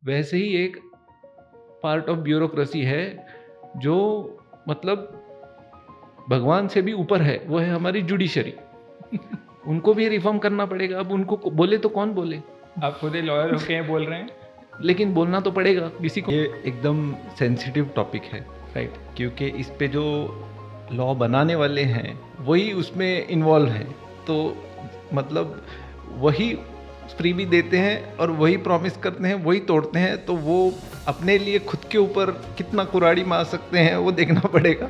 वैसे ही एक part of bureaucracy है जो मतलब भगवान से भी ऊपर है, वो है हमारी जुडिशरी। उनको भी रिफॉर्म करना पड़ेगा। अब उनको बोले तो कौन बोले, आप खुद ही लॉयर होके ये बोल रहे हैं। लेकिन बोलना तो पड़ेगा किसी को। ये एकदम सेंसिटिव टॉपिक है, राइट। क्योंकि इस पे जो लॉ बनाने वाले हैं वही उसमें इन्वॉल्व हैं, तो मतलब वही फ्री भी देते हैं और वही प्रॉमिस करते हैं, वही तोड़ते हैं, तो वो अपने लिए खुद के ऊपर कितना कुराड़ी मार सकते हैं वो देखना पड़ेगा।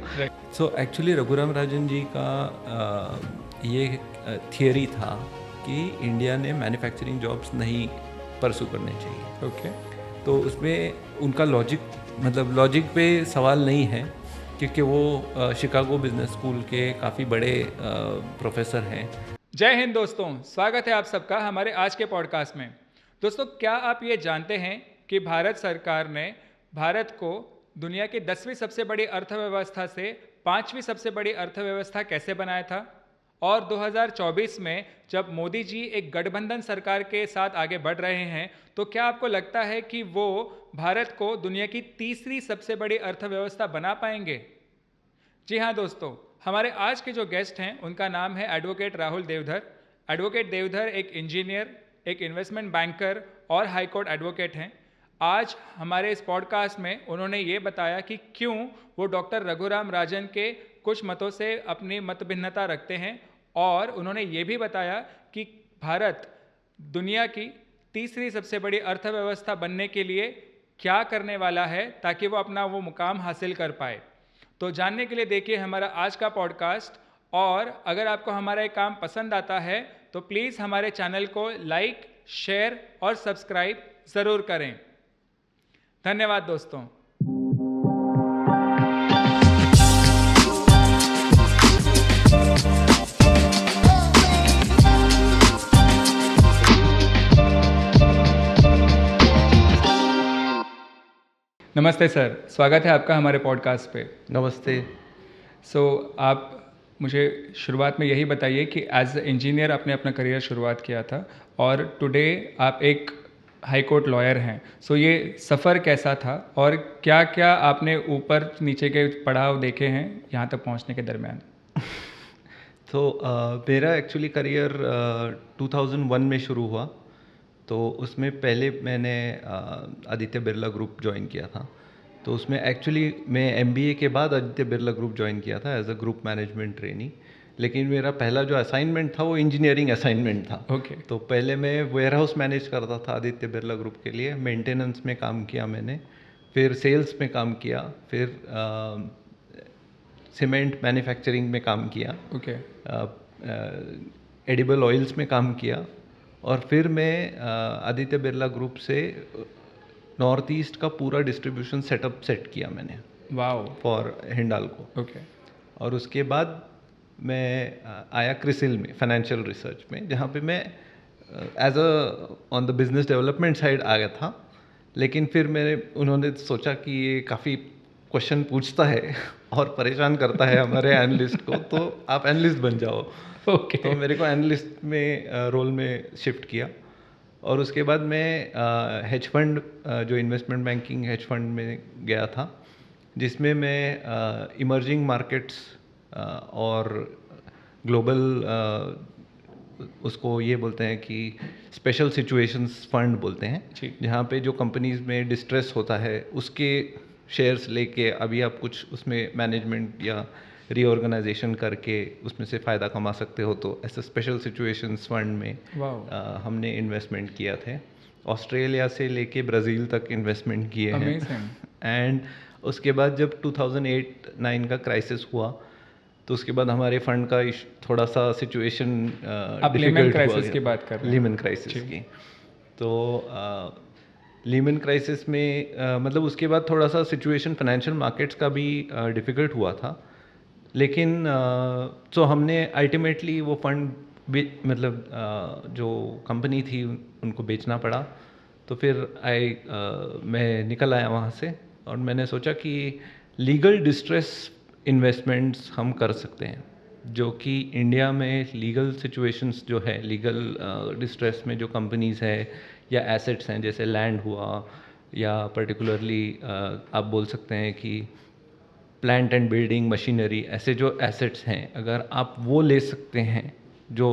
सो एक्चुअली रघुराम राजन जी का ये थियरी था कि इंडिया ने मैन्युफैक्चरिंग जॉब्स नहीं परसू करने चाहिए। ओके। तो उसमें उनका लॉजिक पे सवाल नहीं है, क्योंकि वो शिकागो बिजनेस स्कूल के काफ़ी बड़े प्रोफेसर हैं। जय हिंद दोस्तों, स्वागत है आप सबका हमारे आज के पॉडकास्ट में। दोस्तों, क्या आप ये जानते हैं कि भारत सरकार ने भारत को दुनिया की 10वीं सबसे बड़ी अर्थव्यवस्था से 5वीं सबसे बड़ी अर्थव्यवस्था कैसे बनाया था? और 2024 में जब मोदी जी एक गठबंधन सरकार के साथ आगे बढ़ रहे हैं, तो क्या आपको लगता है कि वो भारत को दुनिया की तीसरी सबसे बड़ी अर्थव्यवस्था बना पाएंगे? जी हाँ दोस्तों, हमारे आज के जो गेस्ट हैं उनका नाम है एडवोकेट राहुल देवधर। एडवोकेट देवधर एक इंजीनियर, एक इन्वेस्टमेंट बैंकर और हाई कोर्ट एडवोकेट हैं। आज हमारे इस पॉडकास्ट में उन्होंने ये बताया कि क्यों वो डॉक्टर रघुराम राजन के कुछ मतों से अपनी मतभिन्नता रखते हैं, और उन्होंने ये भी बताया कि भारत दुनिया की तीसरी सबसे बड़ी अर्थव्यवस्था बनने के लिए क्या करने वाला है ताकि वो अपना वो मुकाम हासिल कर पाए। तो जानने के लिए देखिए हमारा आज का पॉडकास्ट, और अगर आपको हमारा ये काम पसंद आता है तो प्लीज़ हमारे चैनल को लाइक, शेयर और सब्सक्राइब ज़रूर करें। धन्यवाद दोस्तों। नमस्ते सर, स्वागत है आपका हमारे पॉडकास्ट पे। नमस्ते। आप मुझे शुरुआत में यही बताइए कि एज ए इंजीनियर आपने अपना करियर शुरुआत किया था और टुडे आप एक हाई कोर्ट लॉयर हैं। ये सफ़र कैसा था और क्या क्या आपने ऊपर नीचे के पड़ाव देखे हैं यहाँ तक पहुँचने के दरमियान? तो मेरा एक्चुअली करियर 2001 में शुरू हुआ। तो उसमें पहले मैंने आदित्य बिरला ग्रुप ज्वाइन किया था। तो उसमें एक्चुअली मैं एमबीए के बाद आदित्य बिरला ग्रुप ज्वाइन किया था as a group management trainee. लेकिन मेरा पहला जो असाइनमेंट था वो इंजीनियरिंग असाइनमेंट था। ओके। तो पहले मैं वेयर हाउस मैनेज करता था आदित्य बिरला ग्रुप के लिए, मेंटेनेंस में काम किया मैंने, फिर सेल्स में काम किया, फिर सीमेंट मैन्युफैक्चरिंग में काम किया, ओके। एडिबल ऑयल्स में काम किया, और फिर मैं आदित्य बिरला ग्रुप से नॉर्थ ईस्ट का पूरा डिस्ट्रीब्यूशन सेटअप सेट किया मैंने वाओ। फॉर हिंडाल्को। ओके। और उसके बाद मैं आया क्रिसिल में फाइनेंशियल रिसर्च में, जहाँ पे मैं as a on the business development side आ गया था। लेकिन फिर उन्होंने सोचा कि ये काफ़ी क्वेश्चन पूछता है और परेशान करता है हमारे एनालिस्ट को, तो आप एनालिस्ट बन जाओ। ओके। तो मेरे को एनालिस्ट में रोल में शिफ्ट किया, और उसके बाद मैं हेज फंड, जो इन्वेस्टमेंट बैंकिंग हेज फंड में गया था, जिसमें मैं इमर्जिंग मार्केट्स और ग्लोबल, उसको ये बोलते हैं कि स्पेशल सिचुएशंस फंड बोलते हैं, जहाँ पे जो कंपनीज में डिस्ट्रेस होता है उसके शेयर्स लेके अभी आप कुछ उसमें मैनेजमेंट या रीऑर्गेनाइजेशन करके उसमें से फ़ायदा कमा सकते हो। तो ऐसे स्पेशल सिचुएशंस फंड में हमने इन्वेस्टमेंट किया थे। ऑस्ट्रेलिया से लेके ब्राज़ील तक इन्वेस्टमेंट किए हैं। एंड उसके बाद जब 2008-9 का क्राइसिस हुआ, तो उसके बाद हमारे फंड का थोड़ा सा सिचुएशन डिफिकल्ट क्राइसिस की बात कर रहे हैं। लीमन क्राइसिस की। तो लीमन क्राइसिस में मतलब उसके बाद थोड़ा सा सिचुएशन फाइनेंशियल मार्केट्स का भी डिफ़िकल्ट हुआ था। लेकिन तो हमने अल्टीमेटली वो फंड मतलब जो कंपनी थी उनको बेचना पड़ा। तो फिर मैं निकल आया वहाँ से, और मैंने सोचा कि लीगल डिस्ट्रेस इन्वेस्टमेंट्स हम कर सकते हैं, जो कि इंडिया में लीगल सिचुएशंस जो है, लीगल डिस्ट्रेस में जो कंपनीज़ है या एसेट्स हैं, जैसे लैंड हुआ, या पर्टिकुलरली आप बोल सकते हैं कि प्लांट एंड बिल्डिंग मशीनरी, ऐसे जो एसेट्स हैं, अगर आप वो ले सकते हैं जो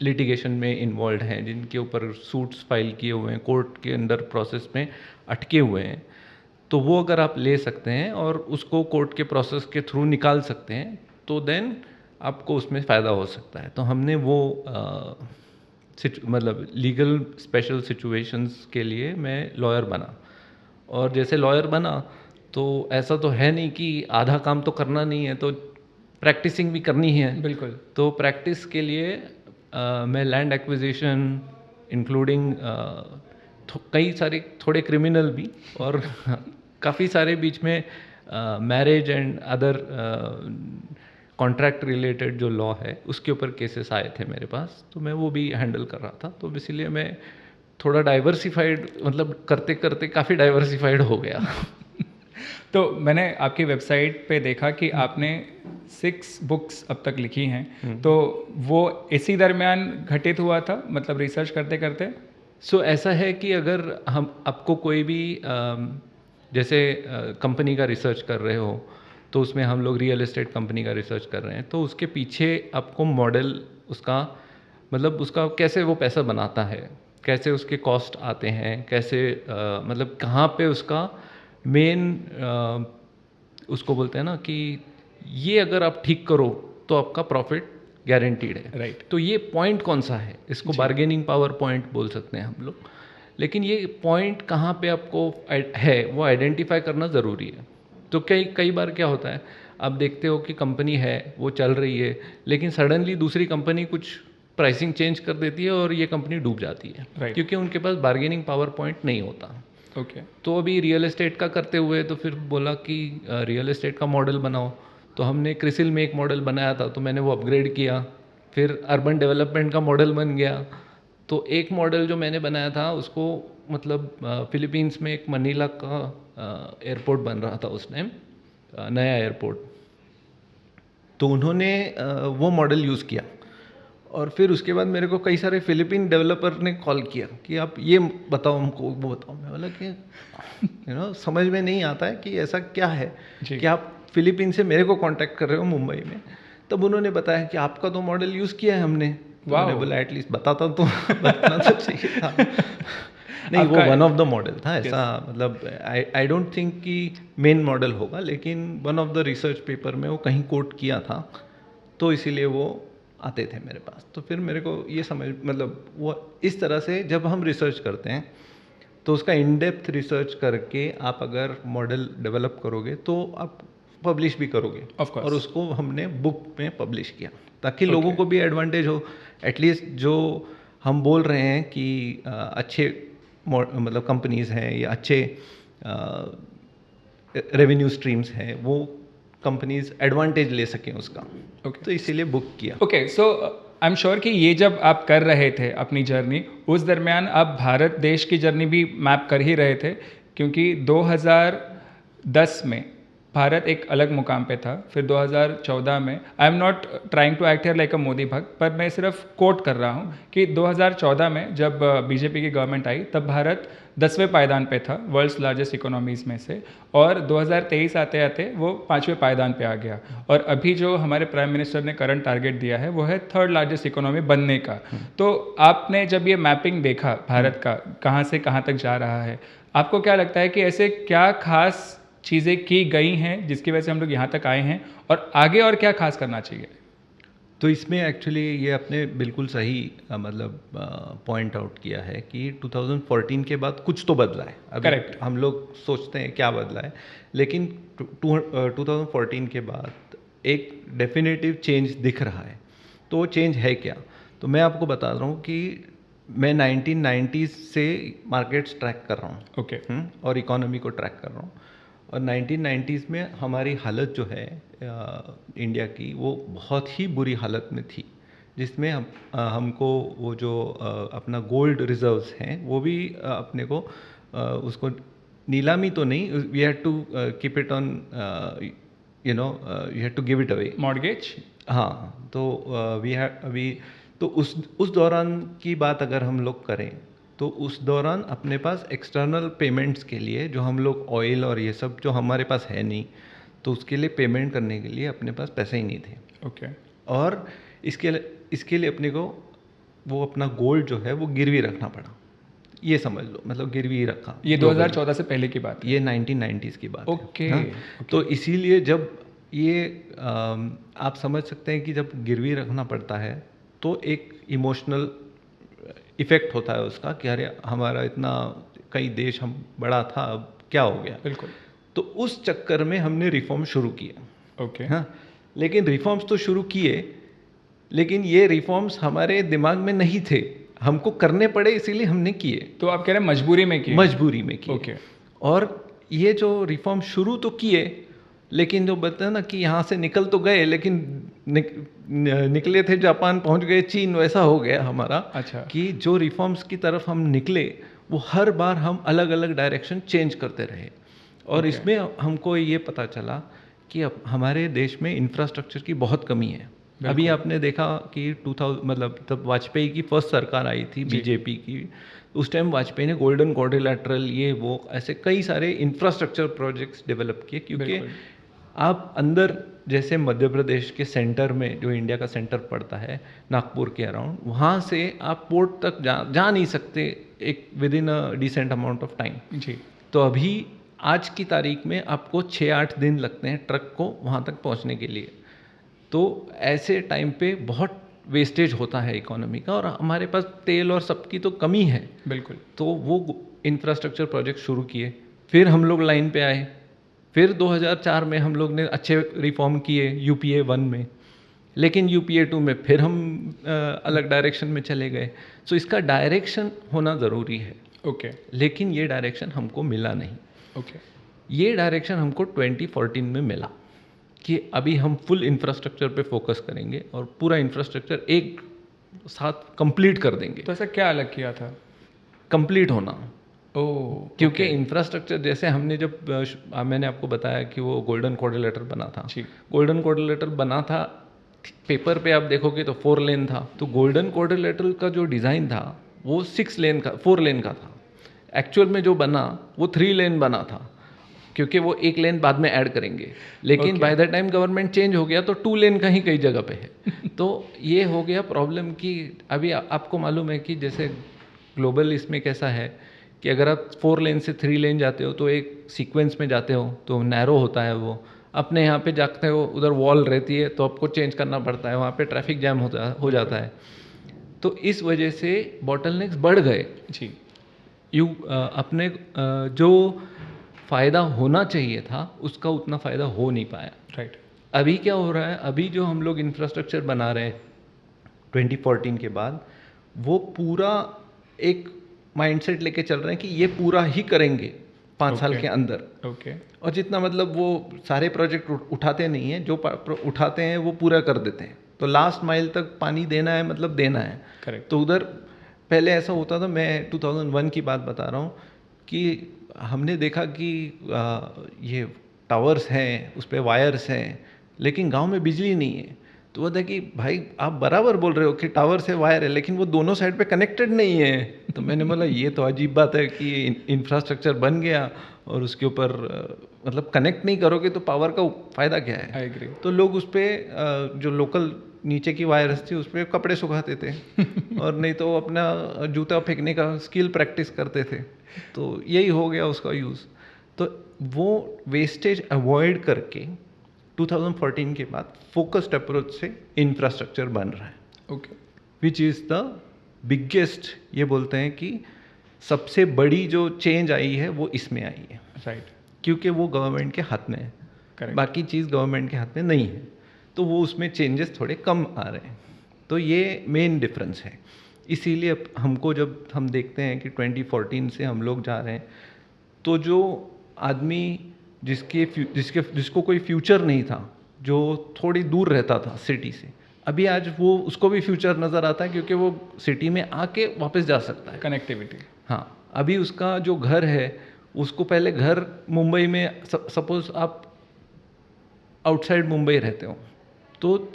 लिटिगेशन में इन्वॉल्व हैं, जिनके ऊपर सूट्स फाइल किए हुए हैं, कोर्ट के अंदर प्रोसेस में अटके हुए हैं, तो वो अगर आप ले सकते हैं और उसको कोर्ट के प्रोसेस के थ्रू निकाल सकते हैं, तो देन आपको उसमें फ़ायदा हो सकता है। तो हमने वो मतलब लीगल स्पेशल सिचुएशंस के लिए मैं लॉयर बना, और जैसे लॉयर बना तो ऐसा तो है नहीं कि आधा काम तो करना नहीं है, तो प्रैक्टिसिंग भी करनी है। बिल्कुल। तो प्रैक्टिस के लिए मैं लैंड एक्विजिशन इंक्लूडिंग कई सारे थोड़े क्रिमिनल भी और काफ़ी सारे बीच में marriage and other contract related जो लॉ है उसके ऊपर केसेस आए थे मेरे पास, तो मैं वो भी हैंडल कर रहा था। तो इसीलिए मैं थोड़ा डाइवर्सिफाइड, मतलब करते करते काफ़ी डाइवर्सिफाइड हो गया। तो मैंने आपकी वेबसाइट पे देखा कि आपने 6 बुक्स अब तक लिखी हैं, तो वो इसी दरमियान घटित हुआ था, मतलब रिसर्च करते करते? सो ऐसा है कि अगर हम आपको कोई भी जैसे कंपनी का रिसर्च कर रहे हो, तो उसमें हम लोग रियल एस्टेट कंपनी का रिसर्च कर रहे हैं, तो उसके पीछे आपको मॉडल उसका, मतलब उसका कैसे वो पैसा बनाता है, कैसे उसके कॉस्ट आते हैं, कैसे मतलब कहाँ पे उसका मेन उसको बोलते हैं ना कि ये अगर आप ठीक करो तो आपका प्रॉफिट गारंटीड है। राइट। तो ये पॉइंट कौन सा है, इसको बार्गेनिंग पावर पॉइंट बोल सकते हैं हम लोग। लेकिन ये पॉइंट कहाँ पे आपको है वो आइडेंटिफाई करना ज़रूरी है। तो कई बार क्या होता है, आप देखते हो कि कंपनी है वो चल रही है, लेकिन सडनली दूसरी कंपनी कुछ प्राइसिंग चेंज कर देती है और ये कंपनी डूब जाती है। Right. क्योंकि उनके पास बार्गेनिंग पावर पॉइंट नहीं होता। ओके। तो अभी रियल एस्टेट का करते हुए तो फिर बोला कि रियल एस्टेट का मॉडल बनाओ, तो हमने क्रिसिल में एक मॉडल बनाया था, तो मैंने वो अपग्रेड किया, फिर अर्बन डेवलपमेंट का मॉडल बन गया। तो एक मॉडल जो मैंने बनाया था उसको, मतलब फिलीपींस में एक मनीला का एयरपोर्ट बन रहा था उस टाइम, नया एयरपोर्ट, तो उन्होंने वो मॉडल यूज़ किया। और फिर उसके बाद मेरे को कई सारे फिलीपीन डेवलपर ने कॉल किया कि आप ये बताओ हमको, वो बताओ। मैं बोला कि समझ में नहीं आता है कि ऐसा क्या है कि आप फिलीपीन से मेरे को कांटेक्ट कर रहे हो मुंबई में। तब उन्होंने बताया कि आपका तो मॉडल यूज़ किया है हमने। तो मैंने बोला एटलीस्ट बताता तो बताना तो चाहिए था। नहीं, वो वन ऑफ द मॉडल था ऐसा, मतलब आई डोंट थिंक कि मेन मॉडल होगा, लेकिन one of the research paper में वो कहीं कोट किया था, तो इसीलिए वो आते थे मेरे पास। तो फिर मेरे को ये समझ, मतलब वो इस तरह से जब हम रिसर्च करते हैं तो उसका इन डेप्थ रिसर्च करके आप अगर मॉडल डेवलप करोगे तो आप पब्लिश भी करोगे। और उसको हमने बुक में पब्लिश किया ताकि लोगों को भी एडवांटेज हो। एटलीस्ट जो हम बोल रहे हैं कि अच्छे मतलब कंपनीज हैं या अच्छे रेवेन्यू स्ट्रीम्स हैं, वो कंपनीज एडवांटेज ले सकें उसका। तो इसीलिए बुक किया। Okay, so I am sure कि ये जब आप कर रहे थे अपनी जर्नी, उस दरमियान आप भारत देश की जर्नी भी मैप कर ही रहे थे, क्योंकि 2010 में भारत एक अलग मुकाम पे था। फिर 2014 में, I am not trying to act here like a Modi bhakt, पर मैं सिर्फ कोट कर रहा हूँ कि 2014 में जब बीजेपी की गवर्नमेंट आई, तब भारत 10वें पायदान पे था वर्ल्ड्स लार्जेस्ट इकोनॉमीज़ में से, और 2023 आते आते वो 5वें पायदान पे आ गया। और अभी जो हमारे प्राइम मिनिस्टर ने करंट टारगेट दिया है वो है 3rd लार्जेस्ट इकोनॉमी बनने का। तो आपने जब ये मैपिंग देखा भारत का कहाँ से कहाँ तक जा रहा है, आपको क्या लगता है कि ऐसे क्या खास चीज़ें की गई हैं जिसकी वजह से हम लोग यहाँ तक आए हैं, और आगे और क्या खास करना चाहिए? तो इसमें एक्चुअली ये आपने बिल्कुल सही मतलब पॉइंट आउट किया है कि 2014 के बाद कुछ तो बदला है। करेक्ट। हम लोग सोचते हैं क्या बदला है, लेकिन 2014 के बाद एक डेफिनेटिव चेंज दिख रहा है। तो वो चेंज है क्या? तो मैं आपको बता रहा हूँ कि मैं 1990s से मार्केट्स ट्रैक कर रहा हूँ। ओके। और इकोनॉमी को ट्रैक कर रहा हूँ। और 1990s में हमारी हालत जो है इंडिया की, वो बहुत ही बुरी हालत में थी, जिसमें हमको वो जो अपना गोल्ड रिजर्व्स हैं वो भी अपने को उसको नीलामी तो नहीं, we had to keep it on, you had to give it away, mortgage. हाँ, तो वी हैड अभी, तो उस दौरान की बात अगर हम लोग करें तो उस दौरान अपने पास एक्सटर्नल पेमेंट्स के लिए जो हम लोग ऑयल और ये सब जो हमारे पास है नहीं, तो उसके लिए पेमेंट करने के लिए अपने पास पैसे ही नहीं थे। ओके। और इसके लिए अपने को वो अपना गोल्ड जो है वो गिरवी रखना पड़ा, ये समझ लो, मतलब गिरवी ही रखा। ये 2014 से पहले की बात है? ये 1990s की बात ओके, है। हाँ? तो इसीलिए जब ये आप समझ सकते हैं कि जब गिरवी रखना पड़ता है तो एक इमोशनल इफेक्ट होता है उसका कि अरे हमारा इतना कई देश हम बड़ा था, अब क्या हो गया। बिल्कुल। तो उस चक्कर में हमने रिफॉर्म शुरू किए। ओके। हाँ, लेकिन रिफॉर्म्स तो शुरू किए, लेकिन ये रिफॉर्म्स हमारे दिमाग में नहीं थे, हमको करने पड़े, इसीलिए हमने किए। तो आप कह रहे हैं मजबूरी में किए? मजबूरी में किए। ओके। और ये जो रिफॉर्म शुरू तो किए, लेकिन जो बोलते हैं ना कि यहाँ से निकल तो गए, लेकिन निकले थे जापान, पहुँच गए चीन, वैसा हो गया हमारा। अच्छा। कि जो रिफॉर्म्स की तरफ हम निकले वो हर बार हम अलग अलग डायरेक्शन चेंज करते रहे। और इसमें हमको ये पता चला कि अब हमारे देश में इंफ्रास्ट्रक्चर की बहुत कमी है। अभी आपने देखा कि 2000 मतलब तब वाजपेयी की फर्स्ट सरकार आई थी बीजेपी की, उस टाइम वाजपेयी ने गोल्डन क्वाड्रिलेटरल ये वो ऐसे कई सारे इंफ्रास्ट्रक्चर प्रोजेक्ट्स डेवलप किए, क्योंकि आप अंदर जैसे मध्य प्रदेश के सेंटर में जो इंडिया का सेंटर पड़ता है नागपुर के अराउंड, वहाँ से आप पोर्ट तक जा नहीं सकते एक within a decent amount of time जी। तो अभी आज की तारीख में आपको 6-8 दिन लगते हैं ट्रक को वहाँ तक पहुँचने के लिए। तो ऐसे टाइम पे बहुत वेस्टेज होता है इकोनॉमी का, और हमारे पास तेल और सबकी तो कमी है। बिल्कुल। तो वो इंफ्रास्ट्रक्चर प्रोजेक्ट शुरू किए, फिर हम लोग लाइन पे आए, फिर 2004 में हम लोग ने अच्छे रिफॉर्म किए यूपीए 1 में, लेकिन यूपीए 2 में फिर हम अलग डायरेक्शन में चले गए। सो इसका डायरेक्शन होना ज़रूरी है। ओके। लेकिन ये डायरेक्शन हमको मिला नहीं। ओके। ये डायरेक्शन हमको 2014 में मिला कि अभी हम फुल इंफ्रास्ट्रक्चर पे फोकस करेंगे और पूरा इंफ्रास्ट्रक्चर एक साथ कंप्लीट कर देंगे। तो ऐसा क्या अलग किया था? कंप्लीट होना। क्योंकि ओके। इंफ्रास्ट्रक्चर जैसे हमने जब मैंने आपको बताया कि वो गोल्डन क्वाड्रिलेटरल बना था। जी। गोल्डन क्वाड्रिलेटरल बना था, पेपर पे आप देखोगे तो 4 लेन था। तो गोल्डन क्वाड्रिलेटरल का जो डिज़ाइन था वो 4 लेन का था। एक्चुअल में जो बना वो 3 लेन बना था, क्योंकि वो 1 लेन बाद में ऐड करेंगे। लेकिन by the time government change हो गया तो 2 लेन का ही कई जगह पे है। तो ये हो गया प्रॉब्लम कि अभी आपको मालूम है कि जैसे ग्लोबल इसमें कैसा है कि अगर आप 4 लेन से 3 लेन जाते हो तो एक सीक्वेंस में जाते हो तो नैरो होता है वो। अपने यहाँ पे जाते हो उधर वॉल रहती है तो आपको चेंज करना पड़ता है, वहाँ पे ट्रैफिक जैम हो जाता है। तो इस वजह से बॉटलनेक्स बढ़ गए। जी। अपने जो फ़ायदा होना चाहिए था उसका उतना फ़ायदा हो नहीं पाया। राइट। अभी क्या हो रहा है, अभी जो हम लोग इंफ्रास्ट्रक्चर बना रहे हैं 2014 के बाद, वो पूरा एक माइंडसेट लेके चल रहे हैं कि ये पूरा ही करेंगे 5 साल के अंदर। ओके। और जितना मतलब वो सारे प्रोजेक्ट उठाते नहीं हैं, जो उठाते हैं वो पूरा कर देते हैं। तो लास्ट माइल तक पानी देना है, मतलब देना है। करेक्ट। तो उधर पहले ऐसा होता था, मैं 2001 की बात बता रहा हूँ कि हमने देखा कि ये टावर्स हैं, उस पर वायर्स हैं, लेकिन गांव में बिजली नहीं है। तो वो था कि भाई आप बराबर बोल रहे हो कि टावर से वायर है, लेकिन वो दोनों साइड पे कनेक्टेड नहीं है। तो मैंने बोला ये तो अजीब बात है कि इंफ्रास्ट्रक्चर बन गया और उसके ऊपर मतलब कनेक्ट नहीं करोगे तो पावर का फ़ायदा क्या है। I agree. तो लोग उस पर जो लोकल नीचे की वायर्स थी उस पर कपड़े सुखाते थे और नहीं तो अपना जूता फेंकने का स्किल प्रैक्टिस करते थे। तो यही हो गया उसका यूज़। तो वो वेस्टेज अवॉइड करके 2014 के बाद फोकस्ड अप्रोच से इंफ्रास्ट्रक्चर बन रहा है। Okay. Which is the biggest, ये बोलते हैं कि सबसे बड़ी जो चेंज आई है वो इसमें आई है। राइट। क्योंकि वो गवर्नमेंट के हाथ में है। करेक्ट। बाकी चीज़ गवर्नमेंट के हाथ में नहीं है, तो वो उसमें चेंजेस थोड़े कम आ रहे हैं। तो ये मेन डिफरेंस है। इसीलिए हमको जब हम देखते हैं कि 2014 से हम लोग जा रहे हैं, तो जो आदमी जिसको कोई फ्यूचर नहीं था, जो थोड़ी दूर रहता था सिटी से, अभी आज वो उसको भी फ्यूचर नज़र आता है, क्योंकि वो सिटी में आके वापस जा सकता है। कनेक्टिविटी। हाँ, अभी उसका जो घर है, उसको पहले घर मुंबई में, सपोज आप आउटसाइड मुंबई रहते हो, तो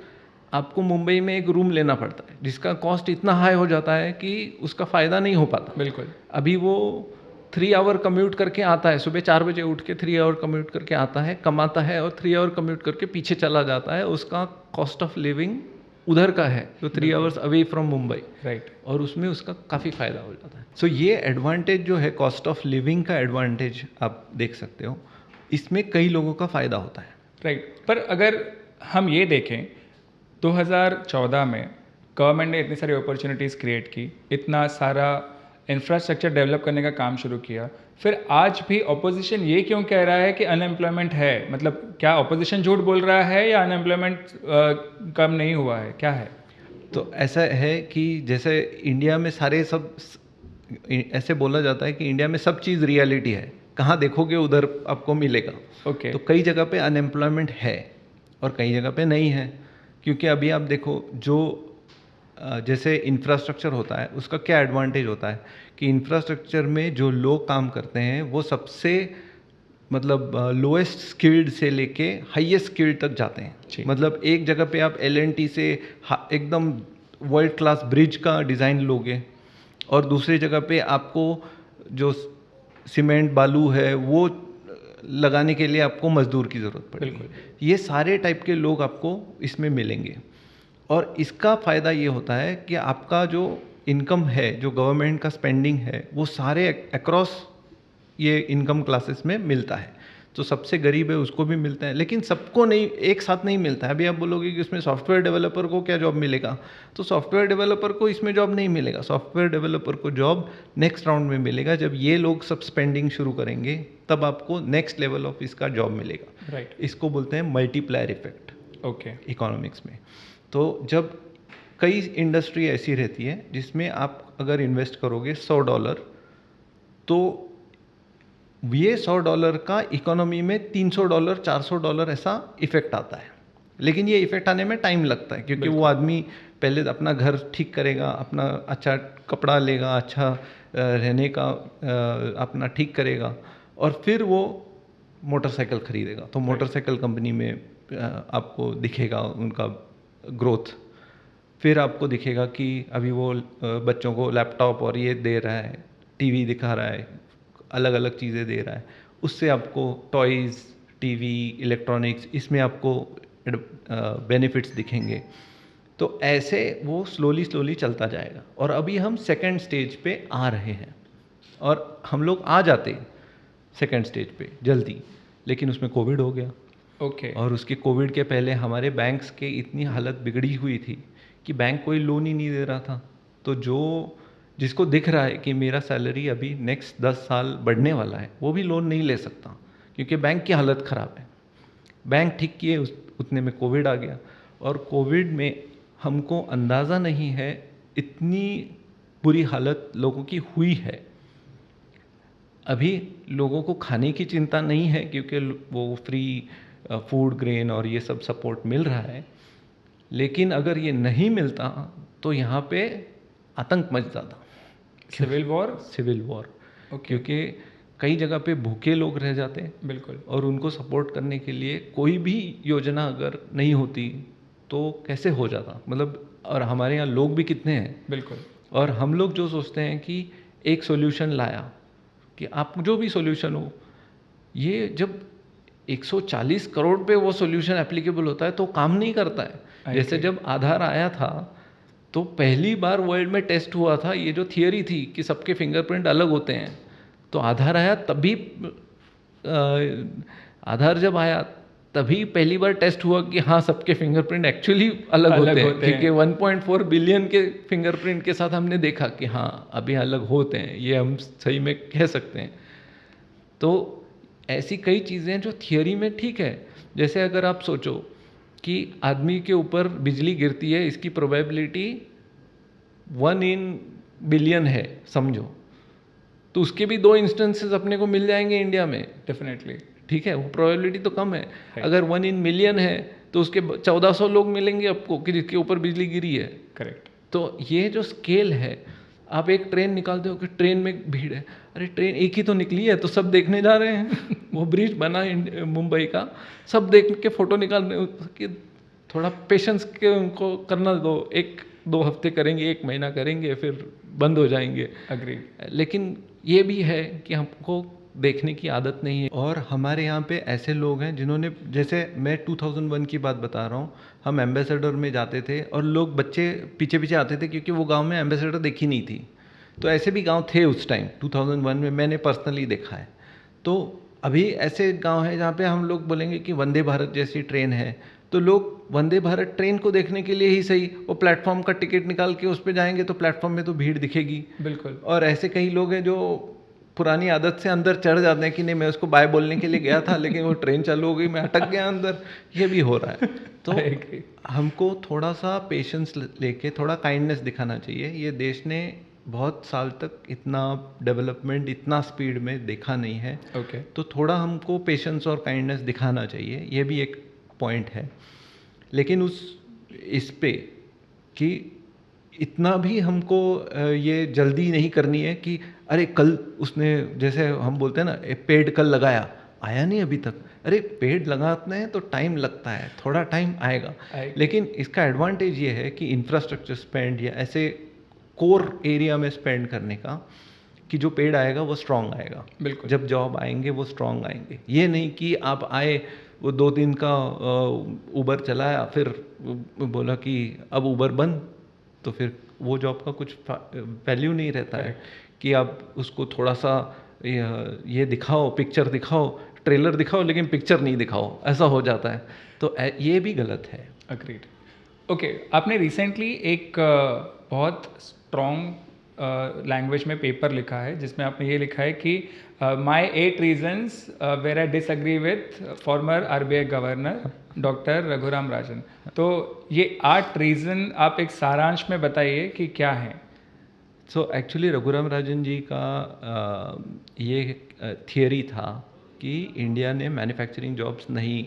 आपको मुंबई में एक रूम लेना पड़ता है जिसका कॉस्ट इतना हाई हो जाता है कि उसका फ़ायदा नहीं हो पाता। बिल्कुल। अभी वो 3 आवर कम्यूट करके आता है, सुबह 4 बजे उठ के 3 आवर कम्यूट करके आता है, कमाता है और 3 आवर कम्यूट करके पीछे चला जाता है। उसका कॉस्ट ऑफ लिविंग उधर का है जो 3 hours away from Mumbai, right. और उसमें उसका काफ़ी फ़ायदा हो जाता है। सो ये एडवांटेज जो है कॉस्ट ऑफ लिविंग का एडवांटेज आप देख सकते हो, इसमें कई लोगों का फ़ायदा होता है। राइट। पर अगर हम ये देखें 2014 में गवर्नमेंट ने इतनी सारी अपॉर्चुनिटीज़ क्रिएट की, इतना सारा इंफ्रास्ट्रक्चर डेवलप करने का काम शुरू किया, फिर आज भी ऑपोजिशन ये क्यों कह रहा है कि अनएम्प्लॉयमेंट है? मतलब क्या ऑपोजिशन झूठ बोल रहा है या अनएम्प्लॉयमेंट कम नहीं हुआ है, क्या है? तो ऐसा है कि जैसे इंडिया में सारे सब ऐसे बोला जाता है कि इंडिया में सब चीज़ रियलिटी है, कहाँ देखोगे उधर आपको मिलेगा। ओके। तो कई जगह पे अनएम्प्लॉयमेंट है और कई जगह पे नहीं है, क्योंकि अभी आप देखो जो जैसे इंफ्रास्ट्रक्चर होता है उसका क्या एडवांटेज होता है कि इंफ्रास्ट्रक्चर में जो लोग काम करते हैं वो सबसे मतलब लोएस्ट स्किल्ड से लेके हाईएस्ट स्किल्ड तक जाते हैं। मतलब एक जगह पे आप L&T से एकदम वर्ल्ड क्लास ब्रिज का डिज़ाइन लोगे और दूसरी जगह पे आपको जो सीमेंट बालू है वो लगाने के लिए आपको मजदूर की ज़रूरत पड़ेगी। ये सारे टाइप के लोग आपको इसमें मिलेंगे और इसका फ़ायदा ये होता है कि आपका जो इनकम है, जो गवर्नमेंट का स्पेंडिंग है, वो सारे अक्रॉस ये इनकम क्लासेस में मिलता है। तो सबसे गरीब है उसको भी मिलता है, लेकिन सबको नहीं, एक साथ नहीं मिलता है। अभी आप बोलोगे कि उसमें सॉफ्टवेयर डेवलपर को क्या जॉब मिलेगा, तो सॉफ्टवेयर डेवलपर को इसमें जॉब नहीं मिलेगा। सॉफ्टवेयर डेवलपर को जॉब नेक्स्ट राउंड में मिलेगा, जब ये लोग सब स्पेंडिंग शुरू करेंगे तब आपको नेक्स्ट लेवल ऑफ इसका जॉब मिलेगा। राइट। इसको बोलते हैं मल्टीप्लायर इफेक्ट ओके। इकोनॉमिक्स में। तो जब कई इंडस्ट्री ऐसी रहती है जिसमें आप अगर इन्वेस्ट करोगे $100, तो ये $100 का इकोनॉमी में $300 $400 ऐसा इफेक्ट आता है। लेकिन ये इफेक्ट आने में टाइम लगता है, क्योंकि वो आदमी पहले अपना घर ठीक करेगा, अपना अच्छा कपड़ा लेगा, अच्छा रहने का अपना ठीक करेगा, और फिर वो मोटरसाइकिल खरीदेगा। तो मोटरसाइकिल कंपनी में आपको दिखेगा उनका ग्रोथ। फिर आपको दिखेगा कि अभी वो बच्चों को लैपटॉप और ये दे रहा है, टीवी दिखा रहा है, अलग अलग चीज़ें दे रहा है, उससे आपको टॉयज़, टीवी, इलेक्ट्रॉनिक्स, इसमें आपको बेनिफिट्स दिखेंगे। तो ऐसे वो स्लोली चलता जाएगा और अभी हम सेकंड स्टेज पे आ रहे हैं और हम लोग आ जाते सेकंड स्टेज पे जल्दी, लेकिन उसमें कोविड हो गया। ओके। और उसके कोविड के पहले हमारे बैंक्स के इतनी हालत बिगड़ी हुई थी कि बैंक कोई लोन ही नहीं दे रहा था। तो जिसको दिख रहा है कि मेरा सैलरी अभी नेक्स्ट 10 साल बढ़ने वाला है, वो भी लोन नहीं ले सकता, क्योंकि बैंक की हालत ख़राब है। बैंक ठीक किए उतने में कोविड आ गया, और कोविड में हमको अंदाज़ा नहीं है इतनी बुरी हालत लोगों की हुई है। अभी लोगों को खाने की चिंता नहीं है, क्योंकि वो फ्री फूड, ग्रेन और ये सब सपोर्ट मिल रहा है। लेकिन अगर ये नहीं मिलता तो यहाँ पे आतंक मच जाता, सिविल वॉर। क्योंकि कई जगह पे भूखे लोग रह जाते हैं। बिल्कुल। और उनको सपोर्ट करने के लिए कोई भी योजना अगर नहीं होती तो कैसे हो जाता, मतलब। और हमारे यहाँ लोग भी कितने हैं। बिल्कुल। और हम लोग जो सोचते हैं कि एक सॉल्यूशन लाया, कि आप जो भी सॉल्यूशन हो, ये जब 140 करोड़ पे वो सॉल्यूशन एप्लीकेबल होता है तो काम नहीं करता है। जैसे जब आधार आया था तो पहली बार वर्ल्ड में टेस्ट हुआ था ये जो थियरी थी कि सबके फिंगरप्रिंट अलग होते हैं, तो आधार आया तभी आधार जब आया तभी पहली बार टेस्ट हुआ कि हाँ सबके फिंगरप्रिंट एक्चुअली अलग होते हैं, क्योंकि 1.4 बिलियन के फिंगरप्रिंट के साथ हमने देखा कि हाँ अभी अलग होते हैं, ये हम सही में कह सकते हैं। तो ऐसी कई चीज़ें जो थियरी में ठीक है। जैसे अगर आप सोचो कि आदमी के ऊपर बिजली गिरती है, इसकी प्रोबेबिलिटी 1 in बिलियन है समझो, तो उसके भी 2 इंस्टेंसेस अपने को मिल जाएंगे इंडिया में। डेफिनेटली। ठीक है, वो प्रोबेबिलिटी तो कम है। अगर 1 in मिलियन है तो उसके 1400 लोग मिलेंगे आपको कि जिसके ऊपर बिजली गिरी है। करेक्ट। तो ये जो स्केल है, आप एक ट्रेन निकालते हो कि ट्रेन में भीड़ है, अरे ट्रेन एक ही तो निकली है तो सब देखने जा रहे हैं वो ब्रिज बना मुंबई का, सब देख के फोटो निकाल रहे हो कि थोड़ा पेशेंस के उनको करना दो, 1-2 हफ्ते करेंगे, 1 महीना करेंगे, फिर बंद हो जाएंगे। अग्री। लेकिन ये भी है कि हमको देखने की आदत नहीं है। और हमारे यहाँ पे ऐसे लोग हैं जिन्होंने, जैसे मैं 2001 की बात बता रहा हूँ, हम एम्बेसडर में जाते थे और लोग बच्चे पीछे पीछे आते थे क्योंकि वो गांव में एम्बेसडर देखी नहीं थी। तो ऐसे भी गांव थे उस टाइम 2001 में, मैंने पर्सनली देखा है। तो अभी ऐसे गांव है जहाँ पे हम लोग बोलेंगे कि वंदे भारत जैसी ट्रेन है, तो लोग वंदे भारत ट्रेन को देखने के लिए ही सही वो प्लेटफॉर्म का टिकट निकाल के उस पर जाएंगे, तो प्लेटफॉर्म में तो भीड़ दिखेगी। बिल्कुल। और ऐसे कई लोग हैं जो पुरानी आदत से अंदर चढ़ जाते हैं कि नहीं, मैं उसको बाय बोलने के लिए गया था लेकिन वो ट्रेन चालू हो गई, मैं अटक गया अंदर। ये भी हो रहा है। तो हमको थोड़ा सा पेशेंस लेके थोड़ा काइंडनेस दिखाना चाहिए। ये देश ने बहुत साल तक इतना डेवलपमेंट, इतना स्पीड में देखा नहीं है। ओके। तो थोड़ा हमको पेशेंस और काइंडनेस दिखाना चाहिए, ये भी एक पॉइंट है। लेकिन इस पे कि इतना भी हमको ये जल्दी नहीं करनी है कि अरे कल उसने, जैसे हम बोलते हैं ना, पेड़ कल लगाया, आया नहीं अभी तक। अरे पेड़ लगाते हैं तो टाइम लगता है, थोड़ा टाइम आएगा। लेकिन इसका एडवांटेज ये है कि इंफ्रास्ट्रक्चर स्पेंड या ऐसे कोर एरिया में स्पेंड करने का, कि जो पेड़ आएगा वो स्ट्रांग आएगा। बिल्कुल। जब जॉब आएंगे वो स्ट्रांग आएंगे। ये नहीं कि आप आए, वो 2 दिन का उबर चलाया, फिर बोला कि अब उबर बंद, तो फिर वो जॉब का कुछ वैल्यू नहीं रहता है। कि आप उसको थोड़ा सा ये दिखाओ, पिक्चर दिखाओ, ट्रेलर दिखाओ, लेकिन पिक्चर नहीं दिखाओ, ऐसा हो जाता है। तो ये भी गलत है। अग्रीड। ओके, आपने रिसेंटली एक बहुत स्ट्रॉन्ग लैंग्वेज में पेपर लिखा है जिसमें आपने ये लिखा है कि my 8 reasons where I disagree with former RBI governor doctor Raghuram Rajan. तो ये 8 रीज़न आप एक सारांश में बताइए कि क्या है। सो एक्चुअली रघुराम राजन जी का ये थियरी था कि इंडिया ने मैन्युफैक्चरिंग जॉब्स नहीं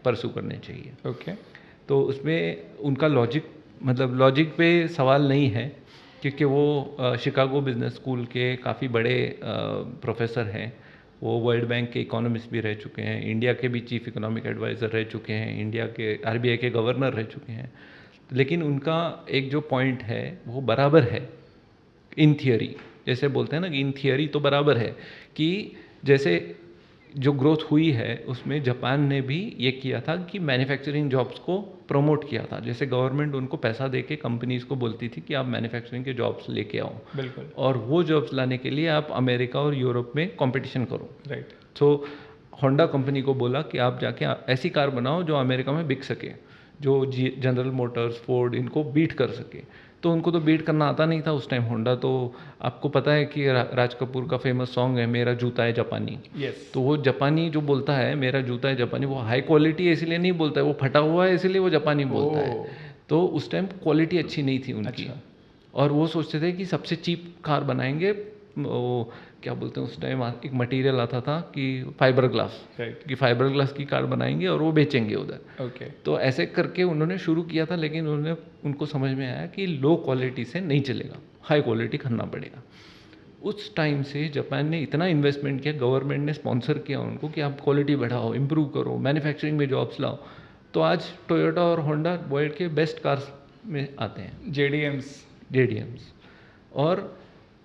परसू करने चाहिए। ओके। तो उसमें उनका लॉजिक, मतलब लॉजिक पे सवाल नहीं है, क्योंकि वो शिकागो बिजनेस स्कूल के काफ़ी बड़े प्रोफेसर हैं। वो वर्ल्ड बैंक के इकोनॉमिस्ट भी रह चुके हैं, इंडिया के भी चीफ इकोनॉमिक एडवाइज़र रह चुके हैं, इंडिया के RBI के गवर्नर रह चुके हैं। लेकिन उनका एक जो पॉइंट है वो बराबर है इन थियरी। जैसे बोलते हैं ना कि इन थियरी तो बराबर है, कि जैसे जो ग्रोथ हुई है उसमें जापान ने भी ये किया था कि मैन्युफैक्चरिंग जॉब्स को प्रमोट किया था। जैसे गवर्नमेंट उनको पैसा दे के कंपनीज़ को बोलती थी कि आप मैन्युफैक्चरिंग के जॉब्स लेके आओ। बिल्कुल। और वो जॉब्स लाने के लिए आप अमेरिका और यूरोप में कंपटीशन करो। राइट। तो होंडा कंपनी को बोला कि आप जाके ऐसी कार बनाओ जो अमेरिका में बिक सके, जो जनरल मोटर्स, फोर्ड, इनको बीट कर सके। तो उनको तो बीट करना आता नहीं था उस टाइम। होंडा तो आपको पता है कि राज कपूर का फेमस सॉन्ग है मेरा जूता है जापानी। यस। तो वो जापानी जो बोलता है मेरा जूता है जापानी, वो हाई क्वालिटी है इसलिए नहीं बोलता है, वो फटा हुआ है इसलिए वो जापानी बोलता है। तो उस टाइम क्वालिटी अच्छी नहीं थी उनकी। अच्छा। और वो सोचते थे कि सबसे चीप कार बनाएंगे, वो क्या बोलते हैं उस टाइम एक मटेरियल आता था कि फाइबर ग्लास, कि फाइबर ग्लास की कार बनाएंगे और वो बेचेंगे उधर। ओके। तो ऐसे करके उन्होंने शुरू किया था, लेकिन उनको समझ में आया कि लो क्वालिटी से नहीं चलेगा, हाई क्वालिटी करना पड़ेगा। उस टाइम से जापान ने इतना इन्वेस्टमेंट किया, गवर्नमेंट ने स्पॉन्सर किया उनको कि आप क्वालिटी बढ़ाओ, इम्प्रूव करो, मैन्युफैक्चरिंग में जॉब्स लाओ। तो आज टोयोटा और होंडा वर्ल्ड के बेस्ट कार्स में आते हैं, JDMs। और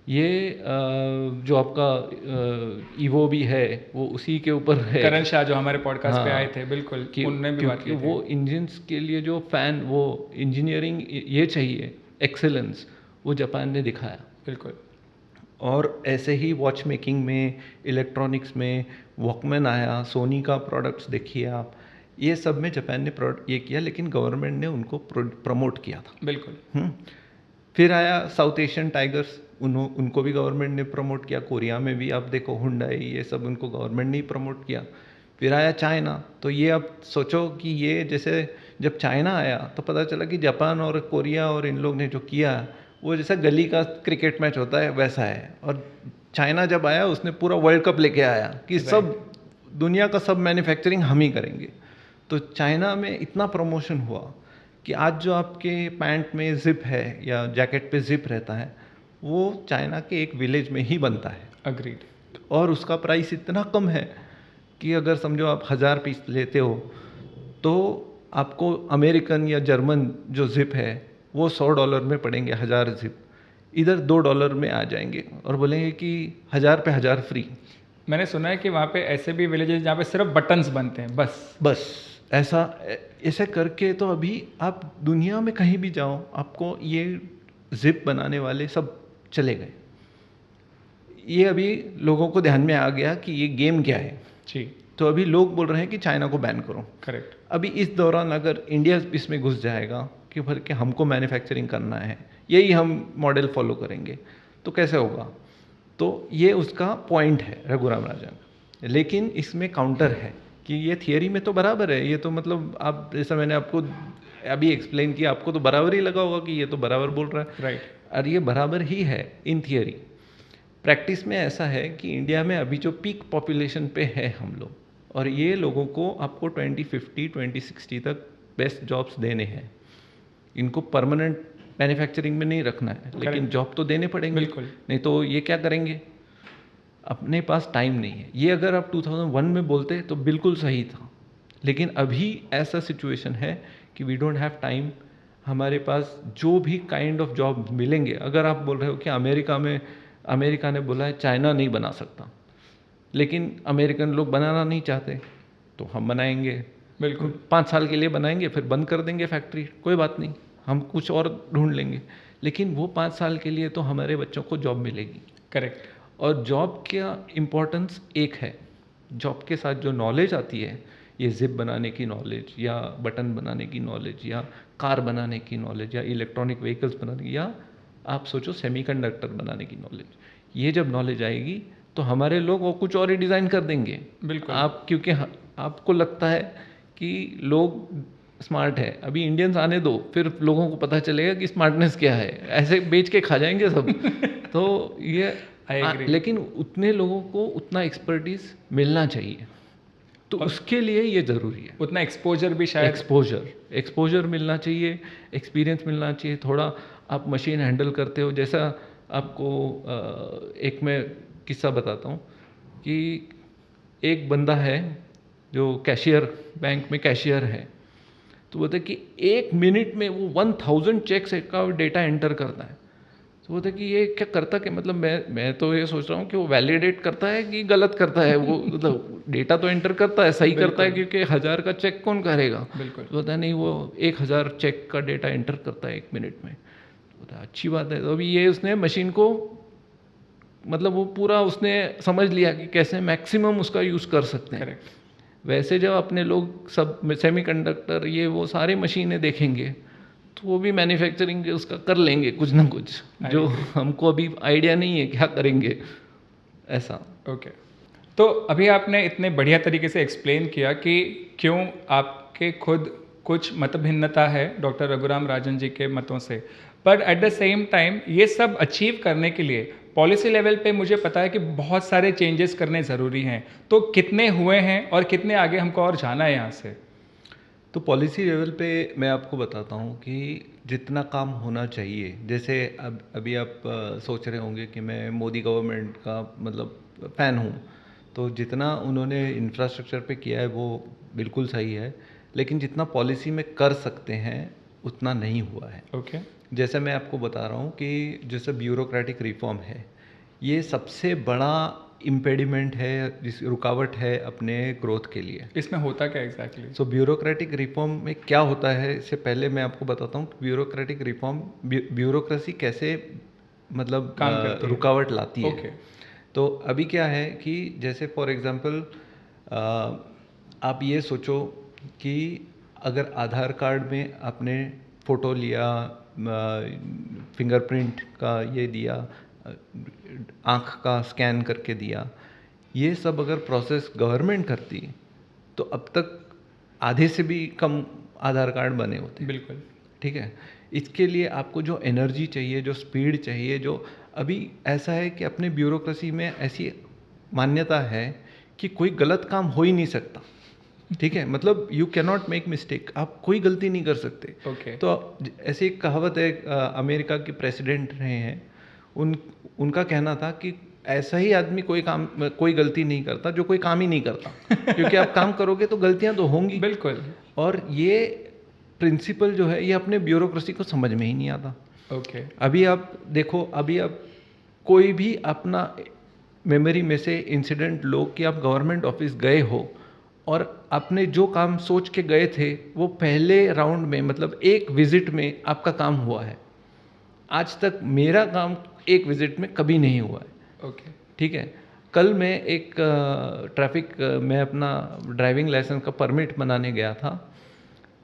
ये जो आपका ईवो भी है वो उसी के ऊपर है। करण शाह जो हमारे पॉडकास्ट पे आए थे, बिल्कुल, उनने भी बात की थी। वो इंजन्स के लिए जो वो इंजीनियरिंग ये चाहिए, एक्सेलेंस, वो जापान ने दिखाया। बिल्कुल। और ऐसे ही वॉच मेकिंग में, इलेक्ट्रॉनिक्स में वॉकमैन आया, सोनी का प्रोडक्ट्स देखिए आप, ये सब में जापान ने ये किया, लेकिन गवर्नमेंट ने उनको प्रमोट किया था। बिल्कुल। फिर आया साउथ एशियन टाइगर्स, उनको भी गवर्नमेंट ने प्रमोट किया। कोरिया में भी आप देखो हुंडई, ये सब उनको गवर्नमेंट ने ही प्रमोट किया। फिर आया चाइना। तो ये आप सोचो कि ये जैसे जब चाइना आया तो पता चला कि जापान और कोरिया और इन लोग ने जो किया वो जैसा गली का क्रिकेट मैच होता है वैसा है। और चाइना जब आया उसने पूरा वर्ल्ड कप लेके आया कि सब दुनिया का सब मैन्युफैक्चरिंग हम ही करेंगे। तो चाइना में इतना प्रमोशन हुआ कि आज जो आपके पैंट में जिप है या जैकेट पे जिप रहता है वो चाइना के एक विलेज में ही बनता है। अग्रीड। और उसका प्राइस इतना कम है कि अगर समझो आप 1000 पीस लेते हो तो आपको अमेरिकन या जर्मन जो जिप है वो $100 में पड़ेंगे, 1000 जिप इधर $2 में आ जाएंगे और बोलेंगे कि 1000 पे 1000 फ्री। मैंने सुना है कि वहाँ पे ऐसे भी विलेजेस जहाँ पे सिर्फ बटन्स बनते हैं बस ऐसा करके तो अभी आप दुनिया में कहीं भी जाओ आपको ये जिप बनाने वाले सब चले गए। ये अभी लोगों को ध्यान में आ गया कि ये गेम क्या है जी। तो अभी लोग बोल रहे हैं कि चाइना को बैन करो। करेक्ट। अभी इस दौरान अगर इंडिया इसमें घुस जाएगा कि भर के हमको मैन्युफैक्चरिंग करना है, यही हम मॉडल फॉलो करेंगे, तो कैसे होगा? तो ये उसका पॉइंट है रघुराम राजन। लेकिन इसमें काउंटर है कि ये थियरी में तो बराबर है, ये तो मतलब आप जैसा मैंने आपको अभी एक्सप्लेन किया, आपको तो बराबर ही लगा होगा कि ये तो बराबर बोल रहा है। राइट। और ये बराबर ही है इन थियरी। प्रैक्टिस में ऐसा है कि इंडिया में अभी जो पीक पॉपुलेशन पे है हम लोग, और ये लोगों को आपको 2050 2060 तक बेस्ट जॉब्स देने हैं। इनको परमानेंट मैन्युफैक्चरिंग में नहीं रखना है, लेकिन जॉब तो देने पड़ेंगे। बिल्कुल। नहीं तो ये क्या करेंगे? अपने पास टाइम नहीं है। ये अगर आप 2001 में बोलते तो बिल्कुल सही था, लेकिन अभी ऐसा सिचुएशन है कि वी डोंट हैव टाइम। हमारे पास जो भी काइंड ऑफ जॉब मिलेंगे, अगर आप बोल रहे हो कि अमेरिका ने बोला है चाइना नहीं बना सकता, लेकिन अमेरिकन लोग बनाना नहीं चाहते, तो हम बनाएंगे। बिल्कुल। 5 साल के लिए बनाएंगे, फिर बंद कर देंगे फैक्ट्री, कोई बात नहीं, हम कुछ और ढूंढ लेंगे। लेकिन वो 5 साल के लिए तो हमारे बच्चों को जॉब मिलेगी। करेक्ट। और जॉब का इम्पोर्टेंस एक है, जॉब के साथ जो नॉलेज आती है, ये जिप बनाने की नॉलेज या बटन बनाने की नॉलेज या कार बनाने की नॉलेज या इलेक्ट्रॉनिक व्हीकल्स बनाने की, या आप सोचो सेमीकंडक्टर बनाने की नॉलेज, ये जब नॉलेज आएगी तो हमारे लोग वो कुछ और ही डिज़ाइन कर देंगे। बिल्कुल। क्योंकि आपको लगता है कि लोग स्मार्ट है, अभी इंडियंस आने दो, फिर लोगों को पता चलेगा कि स्मार्टनेस क्या है, ऐसे बेच के खा जाएंगे सब। तो ये लेकिन उतने लोगों को उतना एक्सपर्टीज मिलना चाहिए, तो उसके लिए ये ज़रूरी है। उतना एक्सपोजर भी शायद एक्सपोजर मिलना चाहिए, एक्सपीरियंस मिलना चाहिए। थोड़ा आप मशीन हैंडल करते हो, जैसा आपको एक मैं किस्सा बताता हूँ कि एक बंदा है जो कैशियर, बैंक में कैशियर है, तो बोलते कि 1 मिनट में वो 1000 चेक्स का डेटा एंटर करता है। तो बोलते कि ये क्या करता, कि मतलब मैं तो ये सोच रहा हूँ कि वो वैलिडेट करता है कि गलत करता है, वो मतलब डेटा तो एंटर करता है, सही करता है, क्योंकि 1000 का चेक कौन करेगा। बिल्कुल। तो बोलता है नहीं, वो 1000 चेक का डेटा एंटर करता है 1 मिनट में। बोलता है अच्छी बात है। तो अभी ये उसने मशीन को मतलब वो पूरा उसने समझ लिया कि कैसे मैक्सिमम उसका यूज़ कर सकते हैं। करेक्ट। वैसे जब अपने लोग सब सेमीकंडक्टर ये वो सारे मशीनें देखेंगे, तो वो भी मैन्युफैक्चरिंग उसका कर लेंगे कुछ ना कुछ, जो हमको अभी आइडिया नहीं है क्या करेंगे ऐसा। ओके। तो अभी आपने इतने बढ़िया तरीके से एक्सप्लेन किया कि क्यों आपके खुद कुछ मतभिन्नता है डॉक्टर रघुराम राजन जी के मतों से, but at the same time ये सब अचीव करने के लिए पॉलिसी लेवल पे मुझे पता है कि बहुत सारे चेंजेस करने ज़रूरी हैं। तो कितने हुए हैं और कितने आगे हमको और जाना है यहाँ से? तो पॉलिसी लेवल पे मैं आपको बताता हूँ कि जितना काम होना चाहिए, जैसे अभी आप सोच रहे होंगे कि मैं मोदी गवर्नमेंट का मतलब फ़ैन हूँ, तो जितना उन्होंने इंफ्रास्ट्रक्चर पे किया है वो बिल्कुल सही है, लेकिन जितना पॉलिसी में कर सकते हैं उतना नहीं हुआ है। ओके। जैसे मैं आपको बता रहा हूँ कि जैसे ब्यूरोक्रेटिक रिफॉर्म है, ये सबसे बड़ा इम्पेडिमेंट है, जिस रुकावट है अपने ग्रोथ के लिए। इसमें होता क्या एग्जैक्टली? सो ब्यूरोक्रेटिक रिफॉर्म में क्या होता है, इससे पहले मैं आपको बताता हूँ ब्यूरोक्रेटिक रिफॉर्म, ब्यूरोक्रेसी कैसे मतलब रुकावट लाती है। ओके। तो अभी क्या है कि जैसे फॉर एग्जांपल आप ये सोचो कि अगर आधार कार्ड में आपने फ़ोटो लिया, फिंगरप्रिंट का ये दिया, आँख का स्कैन करके दिया, ये सब अगर प्रोसेस गवर्नमेंट करती तो अब तक आधे से भी कम आधार कार्ड बने होते। बिल्कुल। ठीक है। इसके लिए आपको जो एनर्जी चाहिए, जो स्पीड चाहिए, जो अभी ऐसा है कि अपने ब्यूरोक्रेसी में ऐसी मान्यता है कि कोई गलत काम हो ही नहीं सकता। ठीक है, मतलब you can not make mistake, आप कोई गलती नहीं कर सकते। ओके। तो ऐसी एक कहावत है, अमेरिका के प्रेसिडेंट रहे हैं, उनका कहना था कि ऐसा ही आदमी कोई गलती नहीं करता जो कोई काम ही नहीं करता। क्योंकि आप काम करोगे तो गलतियां तो होंगी। बिल्कुल। और ये प्रिंसिपल जो है ये अपने ब्यूरोक्रेसी को समझ में ही नहीं आता। ओके। अभी आप देखो, अभी आप कोई भी अपना मेमोरी में से इंसिडेंट लो कि आप गवर्नमेंट ऑफिस गए हो और आपने जो काम सोच के गए थे वो पहले राउंड में, मतलब एक विजिट में आपका काम हुआ है। आज तक मेरा काम एक विजिट में कभी नहीं हुआ है। ओके। ठीक है। कल मैं एक मैं अपना ड्राइविंग लाइसेंस का परमिट बनाने गया था,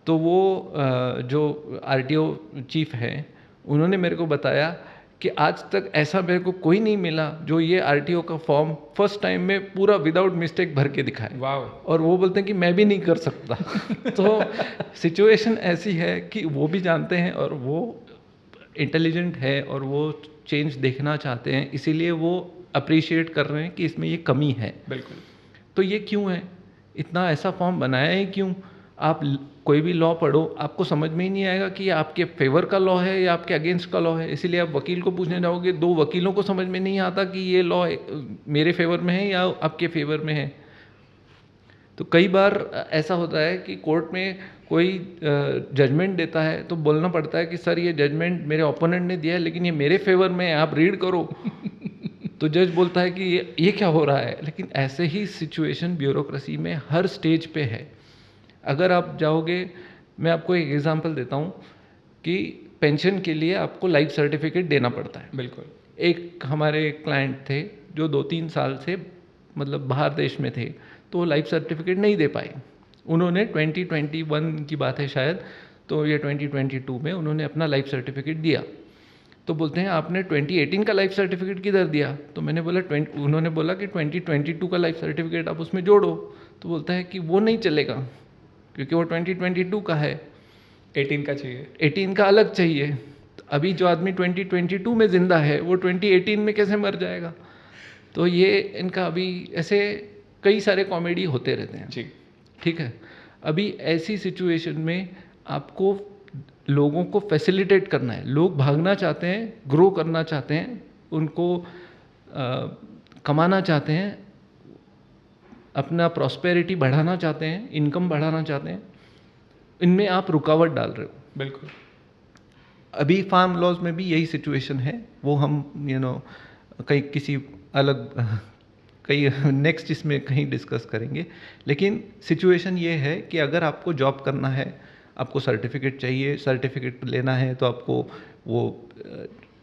तो वो जो आरटीओ चीफ है उन्होंने मेरे को बताया कि आज तक ऐसा मेरे को कोई नहीं मिला जो ये आरटीओ का फॉर्म फर्स्ट टाइम में पूरा विदाउट मिस्टेक भर के दिखाए। वाह। और वो बोलते हैं कि मैं भी नहीं कर सकता। तो सिचुएशन ऐसी है कि वो भी जानते हैं और वो इंटेलिजेंट है और वो चेंज देखना चाहते हैं, इसीलिए वो अप्रिशिएट कर रहे हैं कि इसमें ये कमी है। बिल्कुल। तो ये क्यों है, इतना ऐसा फॉर्म बनाया है क्यों? आप कोई भी लॉ पढ़ो, आपको समझ में ही नहीं आएगा कि ये आपके फेवर का लॉ है या आपके अगेंस्ट का लॉ है। इसीलिए आप वकील को पूछने जाओगे, दो वकीलों को समझ में नहीं आता कि ये लॉ मेरे फेवर में है या आपके फेवर में है। तो कई बार ऐसा होता है कि कोर्ट में कोई जजमेंट देता है तो बोलना पड़ता है कि सर ये जजमेंट मेरे ओपोनेंट ने दिया है लेकिन ये मेरे फेवर में है, आप रीड करो। तो जज बोलता है कि ये क्या हो रहा है। लेकिन ऐसे ही सिचुएशन ब्यूरोक्रेसी में हर स्टेज पे है। अगर आप जाओगे, मैं आपको एक एग्जांपल देता हूँ कि पेंशन के लिए आपको लाइफ सर्टिफिकेट देना पड़ता है। बिल्कुल। एक हमारे क्लाइंट थे जो 2-3 साल से मतलब बाहर देश में थे, तो वो लाइफ सर्टिफिकेट नहीं दे पाए। उन्होंने 2021 की बात है शायद, तो ये 2022 में उन्होंने अपना लाइफ सर्टिफिकेट दिया। तो बोलते हैं आपने 2018 का लाइफ सर्टिफिकेट किधर दिया? तो मैंने बोला उन्होंने बोला कि 2022 का लाइफ सर्टिफिकेट आप उसमें जोड़ो। तो बोलता है कि वो नहीं चलेगा क्योंकि वो 2022 का है, 18 का चाहिए, 18 का अलग चाहिए। तो अभी जो आदमी 2022 में ज़िंदा है वो 2018 में कैसे मर जाएगा? तो ये इनका अभी ऐसे कई सारे कॉमेडी होते रहते हैं जी। ठीक है। अभी ऐसी सिचुएशन में आपको लोगों को फैसिलिटेट करना है। लोग भागना चाहते हैं, ग्रो करना चाहते हैं, उनको कमाना चाहते हैं, अपना प्रॉस्पेरिटी बढ़ाना चाहते हैं, इनकम बढ़ाना चाहते हैं। इनमें आप रुकावट डाल रहे हो। बिल्कुल। अभी फार्म लॉज में भी यही सिचुएशन है। वो हम कहीं किसी अलग कहीं नेक्स्ट इसमें कहीं डिस्कस करेंगे। लेकिन सिचुएशन ये है कि अगर आपको जॉब करना है, आपको सर्टिफिकेट चाहिए, सर्टिफिकेट लेना है तो आपको वो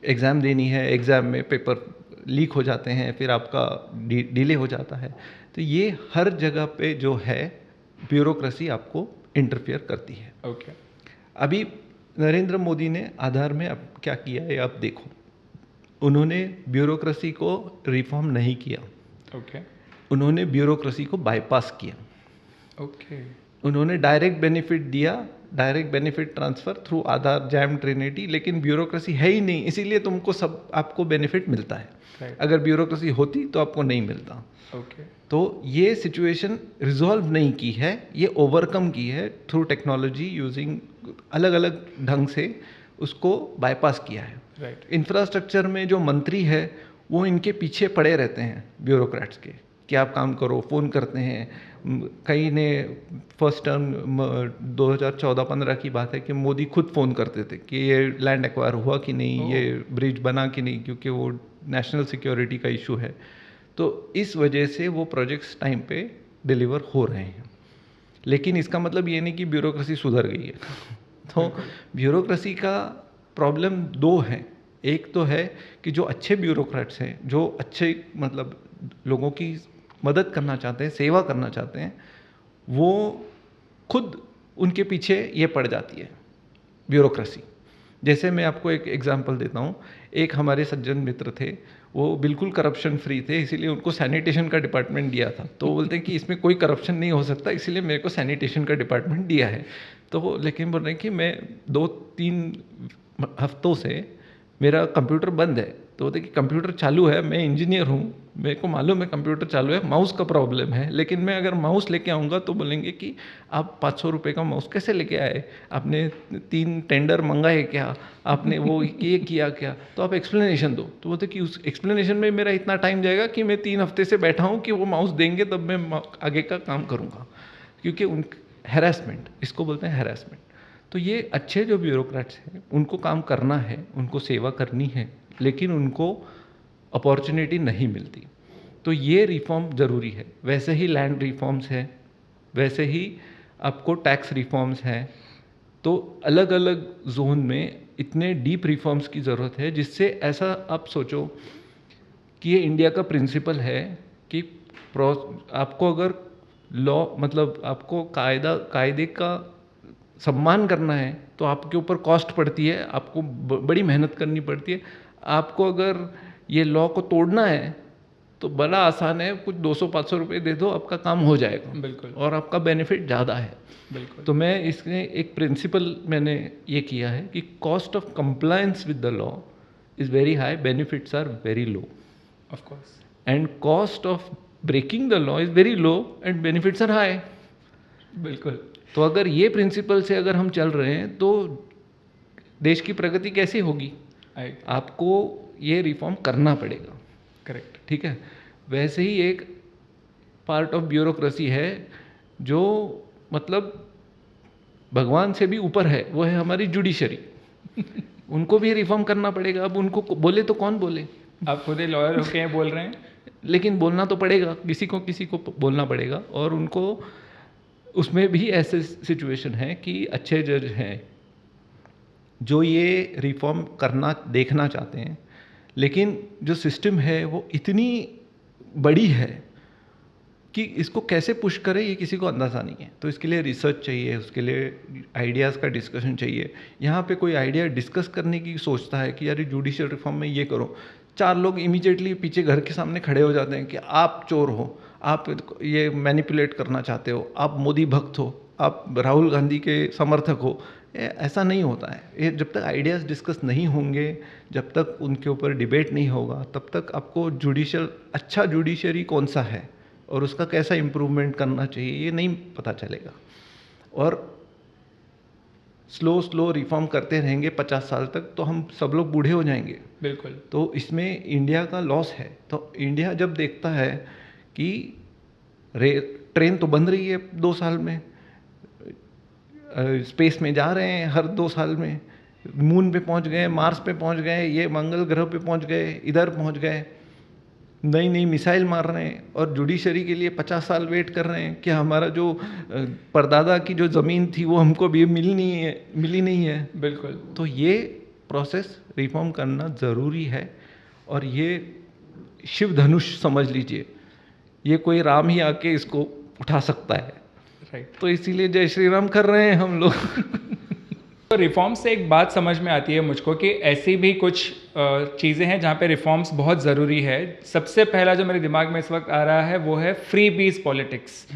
एग्ज़ाम देनी है, एग्ज़ाम में पेपर लीक हो जाते हैं, फिर आपका डिले हो जाता है। तो ये हर जगह पे जो है ब्यूरोक्रेसी आपको इंटरफेयर करती है। ओके। अभी नरेंद्र मोदी ने आधार में अब क्या किया है आप देखो। उन्होंने ब्यूरोक्रेसी को रिफॉर्म नहीं किया। ओके। उन्होंने ब्यूरोक्रेसी को बाईपास किया। ओके। उन्होंने डायरेक्ट बेनिफिट दिया, डायरेक्ट बेनिफिट ट्रांसफ़र थ्रू आधार, जैम, ट्रिनिटी, लेकिन ब्यूरोक्रेसी है ही नहीं, इसीलिए तुमको सब आपको बेनिफिट मिलता है। Right. अगर ब्यूरोक्रेसी होती तो आपको नहीं मिलता। ओके। तो ये सिचुएशन रिजॉल्व नहीं की है, ये ओवरकम की है थ्रू टेक्नोलॉजी, यूजिंग अलग अलग ढंग से उसको बाईपास किया है। राइट। इंफ्रास्ट्रक्चर में जो मंत्री है वो इनके पीछे पड़े रहते हैं ब्यूरोक्रेट्स के कि आप काम करो, फ़ोन करते हैं। कई ने फर्स्ट टर्म 2014-15 की बात है कि मोदी खुद फ़ोन करते थे कि ये लैंड एक्वायर हुआ कि नहीं, ये ब्रिज बना कि नहीं, क्योंकि वो नेशनल सिक्योरिटी का इशू है। तो इस वजह से वो प्रोजेक्ट्स टाइम पे डिलीवर हो रहे हैं। लेकिन इसका मतलब ये नहीं कि ब्यूरोक्रेसी सुधर गई है। तो ब्यूरोक्रेसी का प्रॉब्लम दो हैं। एक तो है कि जो अच्छे ब्यूरोक्रेट्स हैं, जो अच्छे मतलब लोगों की मदद करना चाहते हैं, सेवा करना चाहते हैं, वो खुद उनके पीछे ये पड़ जाती है ब्यूरोक्रेसी। जैसे मैं आपको एक एग्जांपल देता हूँ। एक हमारे सज्जन मित्र थे, वो बिल्कुल करप्शन फ्री थे, इसीलिए उनको सैनिटेशन का डिपार्टमेंट दिया था। तो वो बोलते हैं कि इसमें कोई करप्शन नहीं हो सकता, इसीलिए मेरे को सैनिटेशन का डिपार्टमेंट दिया है। तो वो लेकिन बोल रहे हैं कि मैं 2-3 हफ्तों से मेरा कंप्यूटर बंद है। तो बोलते कि कंप्यूटर चालू है, मैं इंजीनियर हूँ, मेरे को मालूम है कंप्यूटर चालू है, माउस का प्रॉब्लम है। लेकिन मैं अगर माउस लेके आऊँगा तो बोलेंगे कि आप 500 रुपये का माउस कैसे लेके आए, आपने 3 टेंडर मंगाए क्या, आपने वो ये किया क्या, तो आप एक्सप्लेनेशन दो। तो बोलते कि उस एक्सप्लेनेशन में मेरा इतना टाइम जाएगा कि मैं 3 हफ्ते से बैठा हूँ कि वो माउस देंगे तब मैं आगे का काम करूँगा। क्योंकि उन हैरेसमेंट, इसको बोलते हैं हैरेसमेंट। तो ये अच्छे जो ब्यूरोक्रेट्स हैं उनको काम करना है, उनको सेवा करनी है, लेकिन उनको अपॉर्चुनिटी नहीं मिलती। तो ये रिफॉर्म ज़रूरी है। वैसे ही लैंड रिफॉर्म्स है, वैसे ही आपको टैक्स रिफॉर्म्स हैं। तो अलग अलग जोन में इतने डीप रिफॉर्म्स की ज़रूरत है, जिससे ऐसा आप सोचो कि ये इंडिया का प्रिंसिपल है कि आपको अगर लॉ मतलब आपको कायदे का सम्मान करना है तो आपके ऊपर कॉस्ट पड़ती है, आपको बड़ी मेहनत करनी पड़ती है। आपको अगर ये लॉ को तोड़ना है तो बड़ा आसान है, कुछ 200-500 रुपये दे दो, आपका काम हो जाएगा। बिल्कुल। और आपका बेनिफिट ज़्यादा है। बिल्कुल। तो मैं इसमें एक प्रिंसिपल मैंने ये किया है कि cost of compliance with the law is very high, benefits are very low. Of course. And cost of breaking the law is very low and benefits are high. बिल्कुल। तो अगर ये प्रिंसिपल से अगर हम चल रहे हैं तो देश की प्रगति कैसे होगी? आपको ये रिफॉर्म करना पड़ेगा। करेक्ट। ठीक है। वैसे ही एक पार्ट ऑफ ब्यूरोक्रेसी है जो मतलब भगवान से भी ऊपर है, वो है हमारी जुडिशरी। उनको भी रिफॉर्म करना पड़ेगा। अब उनको बोले तो कौन बोले? आप खुद ही लॉयर होके बोल रहे हैं, लेकिन बोलना तो पड़ेगा, किसी को बोलना पड़ेगा। और उनको उसमें भी ऐसे सिचुएशन है कि अच्छे जज हैं जो ये रिफॉर्म करना देखना चाहते हैं, लेकिन जो सिस्टम है वो इतनी बड़ी है कि इसको कैसे पुश करें ये किसी को अंदाज़ा नहीं है। तो इसके लिए रिसर्च चाहिए, उसके लिए आइडियाज़ का डिस्कशन चाहिए। यहाँ पे कोई आइडिया डिस्कस करने की सोचता है कि यार जुडिशियल रिफॉर्म में ये करो, 4 लोग इमीडिएटली पीछे घर के सामने खड़े हो जाते हैं कि आप चोर हो, आप ये मैनिपुलेट करना चाहते हो, आप मोदी भक्त हो, आप राहुल गांधी के समर्थक हो। ऐसा नहीं होता है। ये जब तक आइडियाज़ डिस्कस नहीं होंगे, जब तक उनके ऊपर डिबेट नहीं होगा, तब तक आपको अच्छा जुडिशरी कौन सा है और उसका कैसा इम्प्रूवमेंट करना चाहिए ये नहीं पता चलेगा। और स्लो रिफॉर्म करते रहेंगे 50 साल तक तो हम सब लोग बूढ़े हो जाएंगे। बिल्कुल। तो इसमें इंडिया का लॉस है। तो इंडिया जब देखता है कि ट्रेन तो बन रही है 2 साल में, स्पेस में जा रहे हैं हर 2 साल में, मून पे पहुंच गए, मार्स पे पहुंच गए, ये मंगल ग्रह पे पहुंच गए, इधर पहुंच गए, नई नई मिसाइल मार रहे हैं, और जुडिशरी के लिए 50 साल वेट कर रहे हैं कि हमारा जो परदादा की जो ज़मीन थी वो हमको भी मिली नहीं है। बिल्कुल। तो ये प्रोसेस रिफॉर्म करना ज़रूरी है। और ये शिव धनुष समझ लीजिए, ये कोई राम ही आके इसको उठा सकता है। राइट। तो इसीलिए जय श्री राम कर रहे हैं हम लोग। तो रिफॉर्म्स से एक बात समझ में आती है मुझको कि ऐसी भी कुछ चीज़ें हैं जहाँ पे रिफॉर्म्स बहुत ज़रूरी है। सबसे पहला जो मेरे दिमाग में इस वक्त आ रहा है वो है फ्री बीज पॉलिटिक्स।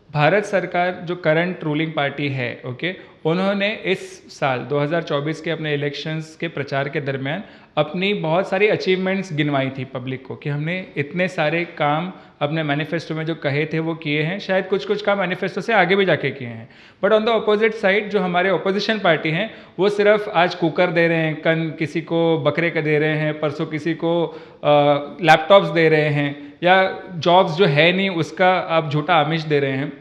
भारत सरकार जो करंट रूलिंग पार्टी है, ओके, उन्होंने इस साल 2024 के अपने इलेक्शंस के प्रचार के दरमियान अपनी बहुत सारी अचीवमेंट्स गिनवाई थी पब्लिक को कि हमने इतने सारे काम अपने मैनिफेस्टो में जो कहे थे वो किए हैं। शायद कुछ काम मैनिफेस्टो से आगे भी जाके किए हैं। But on the opposite side जो हमारे ओपोजिशन पार्टी हैं वो सिर्फ आज कुकर दे रहे हैं, कल किसी को बकरे का दे रहे हैं, परसों किसी को लैपटॉप्स दे रहे हैं, या जॉब्स जो है नहीं उसका आप झूठा आमिष दे रहे हैं।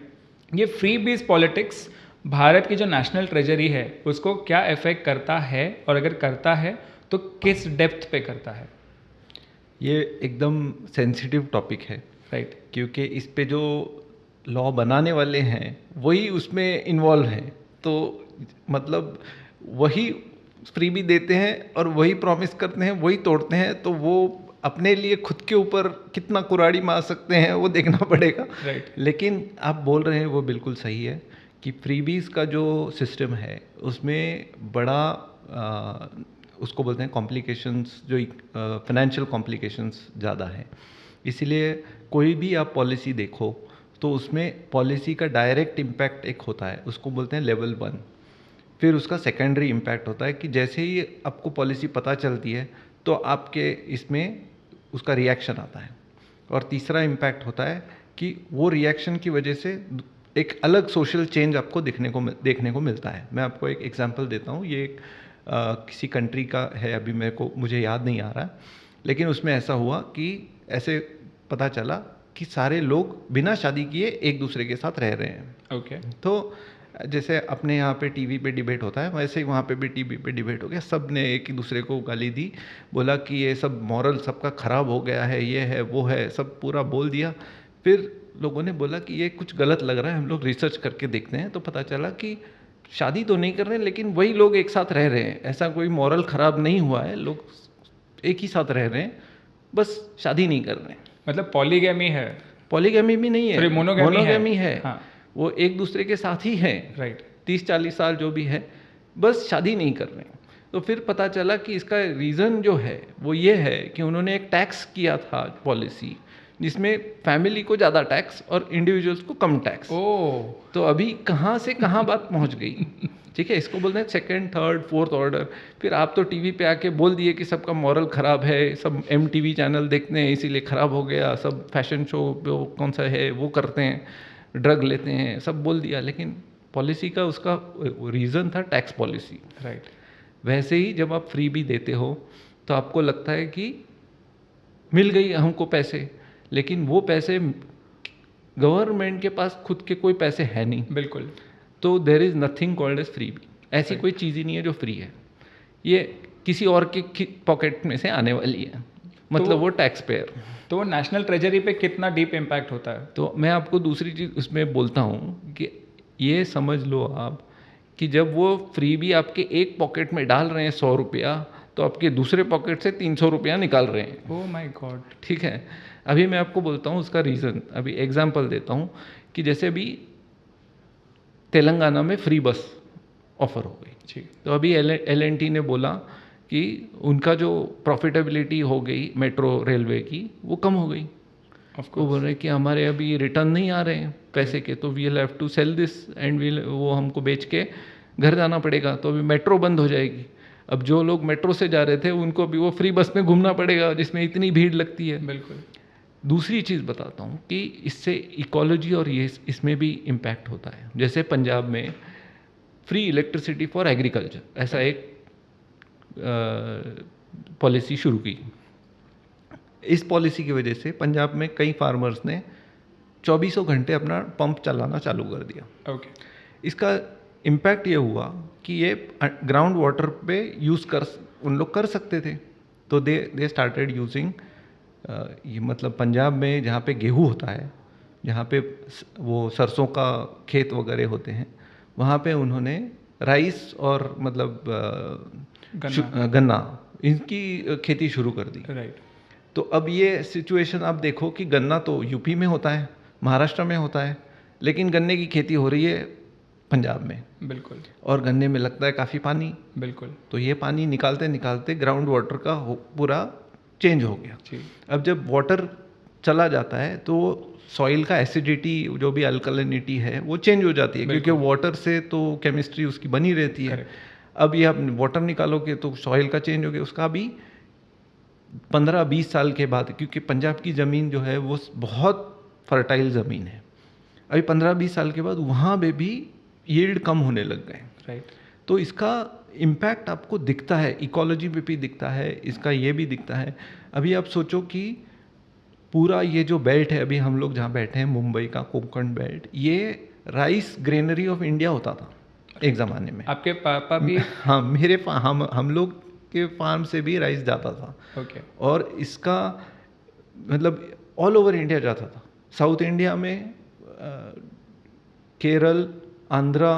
ये फ्री बीज पॉलिटिक्स भारत की जो नेशनल ट्रेजरी है उसको क्या इफेक्ट करता है, और अगर करता है तो किस डेप्थ पे करता है? ये एकदम सेंसिटिव टॉपिक है, राइट। क्योंकि इस पे जो लॉ बनाने वाले हैं वही उसमें इन्वॉल्व हैं। तो मतलब वही फ्री भी देते हैं और वही प्रॉमिस करते हैं, वही तोड़ते हैं। तो वो अपने लिए खुद के ऊपर कितना कुराड़ी मार सकते हैं वो देखना पड़ेगा। राइट। लेकिन आप बोल रहे हैं वो बिल्कुल सही है कि फ्रीबीज का जो सिस्टम है उसमें बड़ा उसको बोलते हैं कॉम्प्लिकेशंस, जो फाइनेंशियल कॉम्प्लिकेशंस ज़्यादा है। इसीलिए कोई भी आप पॉलिसी देखो तो उसमें पॉलिसी का डायरेक्ट इम्पैक्ट एक होता है, उसको बोलते हैं लेवल 1। फिर उसका सेकेंडरी इम्पैक्ट होता है कि जैसे ही आपको पॉलिसी पता चलती है तो आपके इसमें उसका रिएक्शन आता है। और तीसरा इम्पैक्ट होता है कि वो रिएक्शन की वजह से एक अलग सोशल चेंज आपको देखने को मिलता है। मैं आपको एक एग्जांपल देता हूँ। ये किसी कंट्री का है, अभी मुझे याद नहीं आ रहा, लेकिन उसमें ऐसा हुआ कि ऐसे पता चला कि सारे लोग बिना शादी किए एक दूसरे के साथ रह रहे हैं। ओके। तो जैसे अपने यहाँ पे टीवी पे डिबेट होता है वैसे ही वहाँ पे भी टीवी पे डिबेट हो गया, सब ने एक दूसरे को गाली दी, बोला कि ये सब मॉरल सबका ख़राब हो गया है, ये है वो है, सब पूरा बोल दिया। फिर लोगों ने बोला कि ये कुछ गलत लग रहा है, हम लोग रिसर्च करके देखते हैं, तो पता चला कि शादी तो नहीं कर रहे लेकिन वही लोग एक साथ रह रहे हैं, ऐसा कोई मॉरल ख़राब नहीं हुआ है, लोग एक ही साथ रह रहे हैं, बस शादी नहीं कर रहे हैं। मतलब पॉलीगैमी है, पॉलीगैमी भी नहीं है, मोनोगैमी है। हाँ। वो एक दूसरे के साथ ही हैं, राइट, 30-40 साल जो भी है, बस शादी नहीं कर रहे हैं। तो फिर पता चला कि इसका रीज़न जो है वो ये है कि उन्होंने एक टैक्स किया था पॉलिसी, जिसमें फैमिली को ज़्यादा टैक्स और इंडिविजुअल्स को कम टैक्स। तो अभी कहाँ से कहाँ बात पहुँच गई, ठीक है, इसको बोलते हैं सेकंड, थर्ड, फोर्थ ऑर्डर। फिर आप तो टीवी पे आके बोल दिए कि सबका मॉरल ख़राब है, सब MTV चैनल देखते हैं इसीलिए ख़राब हो गया, सब फैशन शो कौन सा है वो करते हैं, ड्रग लेते हैं, सब बोल दिया, लेकिन पॉलिसी का उसका रीज़न था टैक्स पॉलिसी। राइट। वैसे ही जब आप फ्री भी देते हो तो आपको लगता है कि मिल गई हमको पैसे, लेकिन वो पैसे गवर्नमेंट के पास खुद के कोई पैसे है नहीं। बिल्कुल। तो there is nothing called as free. ऐसी कोई चीज़ ही नहीं है जो फ्री है, ये किसी और के पॉकेट में से आने वाली है, मतलब वो टैक्स पेयर। तो वो नेशनल ट्रेजरी पे कितना डीप इम्पैक्ट होता है? तो मैं आपको दूसरी चीज़ उसमें बोलता हूँ कि ये समझ लो आप कि जब वो फ्री भी आपके एक पॉकेट में डाल रहे हैं 100 रुपया, तो आपके दूसरे पॉकेट से 300 रुपया निकाल रहे हैं। Oh my God. ठीक है, अभी मैं आपको बोलता हूँ उसका रीज़न, अभी एग्जांपल देता हूँ कि जैसे अभी तेलंगाना में फ्री बस ऑफर हो गई, ठीक। तो अभी L&T ने बोला कि उनका जो प्रॉफिटेबिलिटी हो गई मेट्रो रेलवे की वो कम हो गई। वो बोल रहे कि हमारे अभी रिटर्न नहीं आ रहे हैं पैसे के, तो we will have to sell this and वो हमको बेच के घर जाना पड़ेगा, तो अभी मेट्रो बंद हो जाएगी। अब जो लोग मेट्रो से जा रहे थे उनको अभी वो फ्री बस में घूमना पड़ेगा जिसमें इतनी भीड़ लगती है। बिल्कुल। दूसरी चीज़ बताता हूँ कि इससे इकोलॉजी और ये इसमें भी इम्पैक्ट होता है। जैसे पंजाब में फ्री इलेक्ट्रिसिटी फॉर एग्रीकल्चर ऐसा एक पॉलिसी शुरू की। इस पॉलिसी की वजह से पंजाब में कई फार्मर्स ने 24 घंटे अपना पंप चलाना चालू कर दिया। ओके। इसका इम्पैक्ट ये हुआ कि ये ग्राउंड वाटर पे यूज़ कर उन लोग कर सकते थे, तो दे स्टार्टेड यूजिंग ये, मतलब पंजाब में जहाँ पे गेहूँ होता है, जहाँ पे वो सरसों का खेत वगैरह होते हैं, वहाँ पे उन्होंने राइस और मतलब गन्ना इनकी खेती शुरू कर दी। राइट। तो अब ये सिचुएशन आप देखो कि गन्ना तो यूपी में होता है, महाराष्ट्र में होता है, लेकिन गन्ने की खेती हो रही है पंजाब में। बिल्कुल। और गन्ने में लगता है काफ़ी पानी। बिल्कुल। तो ये पानी निकालते निकालते ग्राउंड वाटर का पूरा चेंज हो गया। जी। अब जब वाटर चला जाता है तो सॉइल का एसिडिटी जो भी अल्कलिनिटी है वो चेंज हो जाती है, क्योंकि वाटर से तो केमिस्ट्री उसकी बनी रहती है। अब ये आप वाटर निकालोगे तो सॉइल का चेंज हो गया। उसका भी 15-20 साल के बाद, क्योंकि पंजाब की ज़मीन जो है वो बहुत फर्टाइल ज़मीन है, अभी 15-20 साल के बाद वहाँ पे भी यील्ड कम होने लग गए। राइट। तो इसका इम्पैक्ट आपको दिखता है, इकोलॉजी पे भी दिखता है, इसका ये भी दिखता है। अभी आप सोचो कि पूरा ये जो बेल्ट है, अभी हम लोग जहाँ बैठे हैं मुंबई का कोंकण बेल्ट, ये राइस ग्रेनरी ऑफ इंडिया होता था एक ज़माने में। आपके पापा भी? हाँ, हम लोग के फार्म से भी राइस जाता था। ओके। और इसका मतलब ऑल ओवर इंडिया जाता था। साउथ इंडिया में केरल, आंध्रा,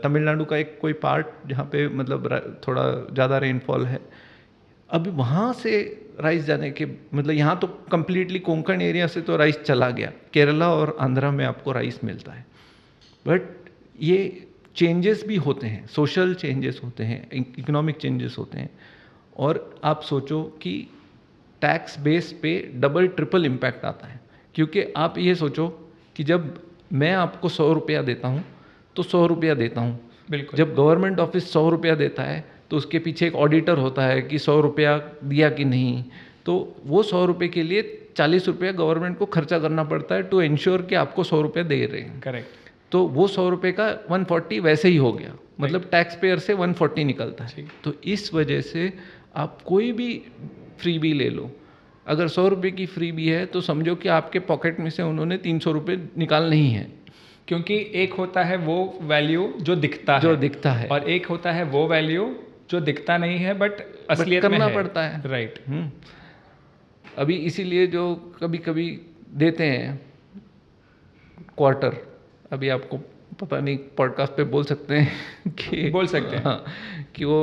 तमिलनाडु का एक कोई पार्ट जहाँ पे मतलब थोड़ा ज़्यादा रेनफॉल है, अभी वहाँ से राइस जाने के मतलब यहाँ तो कम्प्लीटली कोंकण एरिया से तो राइस चला गया, केरला और आंध्रा में आपको राइस मिलता है। बट ये चेंजेस भी होते हैं, सोशल चेंजेस होते हैं, इकोनॉमिक चेंजेस होते हैं। और आप सोचो कि टैक्स बेस पे डबल ट्रिपल इम्पैक्ट आता है, क्योंकि आप ये सोचो कि जब मैं आपको 100 रुपया देता हूँ तो 100 रुपया देता हूँ। बिल्कुल। जब गवर्नमेंट ऑफिस 100 रुपया देता है तो उसके पीछे एक ऑडिटर होता है कि 100 रुपया दिया कि नहीं, तो वो 100 रुपये के लिए 40 रुपया गवर्नमेंट को खर्चा करना पड़ता है टू इंश्योर कि आपको 100 रुपये दे रहे हैं। करेक्ट। तो वो 100 रुपये का 140 वैसे ही हो गया, मतलब टैक्स पेयर से 140 निकलता है। तो इस वजह से आप कोई भी फ्री बी ले लो, अगर 100 रुपये की फ्री बी है तो समझो कि आपके पॉकेट में से उन्होंने 300 रुपये निकालने ही हैं। क्योंकि एक होता है वो वैल्यू जो दिखता है और एक होता है वो वैल्यू जो दिखता नहीं है बट असलियत में करना है। पड़ता है। राइट। अभी इसीलिए जो कभी कभी देते हैं क्वार्टर, अभी आपको पता नहीं पॉडकास्ट पे बोल सकते हैं कि बोल सकते हैं। हाँ, कि वो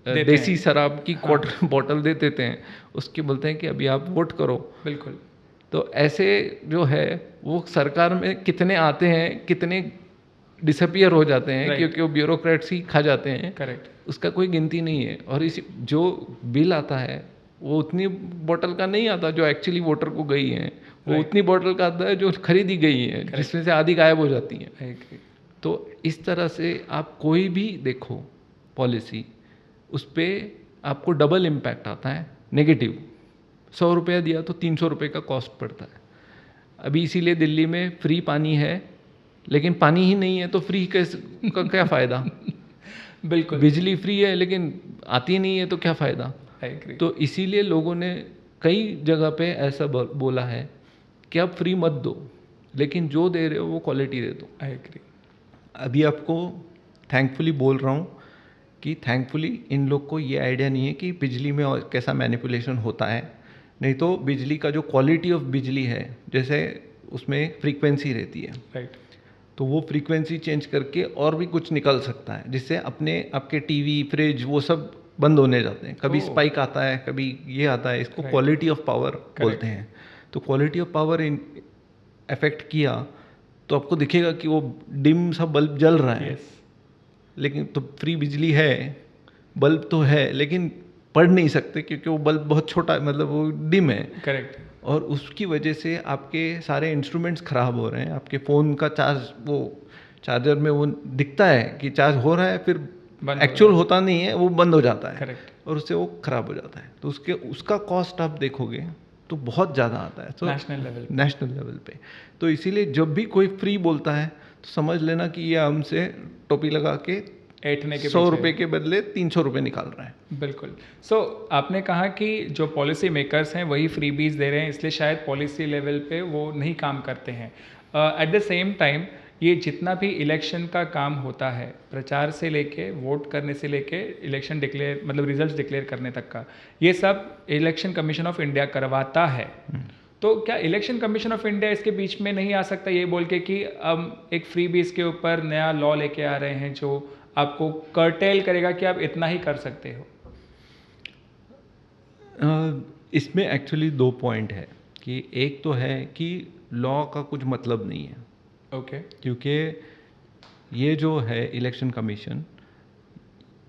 देसी शराब की क्वार्टर बॉटल दे देते हैं, उसकी बोलते हैं कि अभी आप वोट करो। बिल्कुल। तो ऐसे जो है वो सरकार में कितने आते हैं, कितने डिसअपियर हो जाते हैं, क्योंकि वो ब्यूरोक्रेट्स ही खा जाते हैं। करेक्ट। उसका कोई गिनती नहीं है। और इसी जो बिल आता है वो उतनी बोतल का नहीं आता जो एक्चुअली वोटर को गई है, वो उतनी बोतल का आता है जो खरीदी गई है, जिसमें से आधी गायब हो जाती है। तो इस तरह से आप कोई भी देखो पॉलिसी, उस पर आपको डबल इम्पैक्ट आता है नेगेटिव। 100 रुपया दिया तो 300 रुपये का कॉस्ट पड़ता है। अभी इसीलिए दिल्ली में फ्री पानी है, लेकिन पानी ही नहीं है तो फ्री का क्या फ़ायदा। बिल्कुल। बिजली फ्री है लेकिन आती नहीं है तो क्या फ़ायदा। तो इसीलिए लोगों ने कई जगह पे ऐसा बोला है कि आप फ्री मत दो, लेकिन जो दे रहे हो वो क्वालिटी दे दो। I agree. अभी आपको थैंकफुली बोल रहा हूँ कि थैंकफुली इन लोग को ये आइडिया नहीं है कि बिजली में और कैसा मैनिपुलेशन होता है। नहीं तो बिजली का जो क्वालिटी ऑफ बिजली है, जैसे उसमें फ्रीक्वेंसी रहती है, राइट, तो वो फ्रीक्वेंसी चेंज करके और भी कुछ निकल सकता है, जिससे आपके टीवी फ्रिज वो सब बंद होने जाते हैं। कभी स्पाइक आता है, कभी ये आता है, इसको क्वालिटी ऑफ पावर बोलते हैं। तो क्वालिटी ऑफ पावर अफेक्ट किया तो आपको दिखेगा कि वो डिम सा बल्ब जल रहा है, लेकिन तो फ्री बिजली है, बल्ब तो है, लेकिन पढ़ नहीं सकते क्योंकि वो बल्ब बहुत छोटा, मतलब वो डिम है। करेक्ट। और उसकी वजह से आपके सारे इंस्ट्रूमेंट्स ख़राब हो रहे हैं। आपके फ़ोन का चार्ज, वो चार्जर में वो दिखता है कि चार्ज हो रहा है, फिर एक्चुअल होता नहीं है, वो बंद हो जाता है। करेक्ट। और उससे वो ख़राब हो जाता है। तो उसका कॉस्ट आप देखोगे तो बहुत ज़्यादा आता है। तो नेशनल लेवल पे। तो इसीलिए जब भी कोई फ्री बोलता है तो समझ लेना कि ये हमसे टोपी लगा के ऐठने के 100 रुपये के बदले 300 रुपये निकाल रहा है। बिल्कुल। सो आपने कहा कि जो पॉलिसी मेकर्स हैं वही फ्रीबीज दे रहे हैं, इसलिए शायद पॉलिसी लेवल पे वो नहीं काम करते हैं। एट द सेम टाइम ये जितना भी इलेक्शन का काम होता है, प्रचार से लेके वोट करने से लेके इलेक्शन डिक्लेयर, मतलब रिजल्ट्स डिक्लेयर करने तक का, ये सब इलेक्शन कमीशन ऑफ इंडिया करवाता है। तो क्या इलेक्शन कमीशन ऑफ इंडिया इसके बीच में नहीं आ सकता ये बोल के कि अब एक फ्री बीज के ऊपर नया लॉ लेके आ रहे हैं जो आपको कर्टेल करेगा कि आप इतना ही कर सकते हो? इसमें एक्चुअली 2 पॉइंट है कि एक तो है कि लॉ का कुछ मतलब नहीं है। ओके। क्योंकि ये जो है इलेक्शन कमीशन,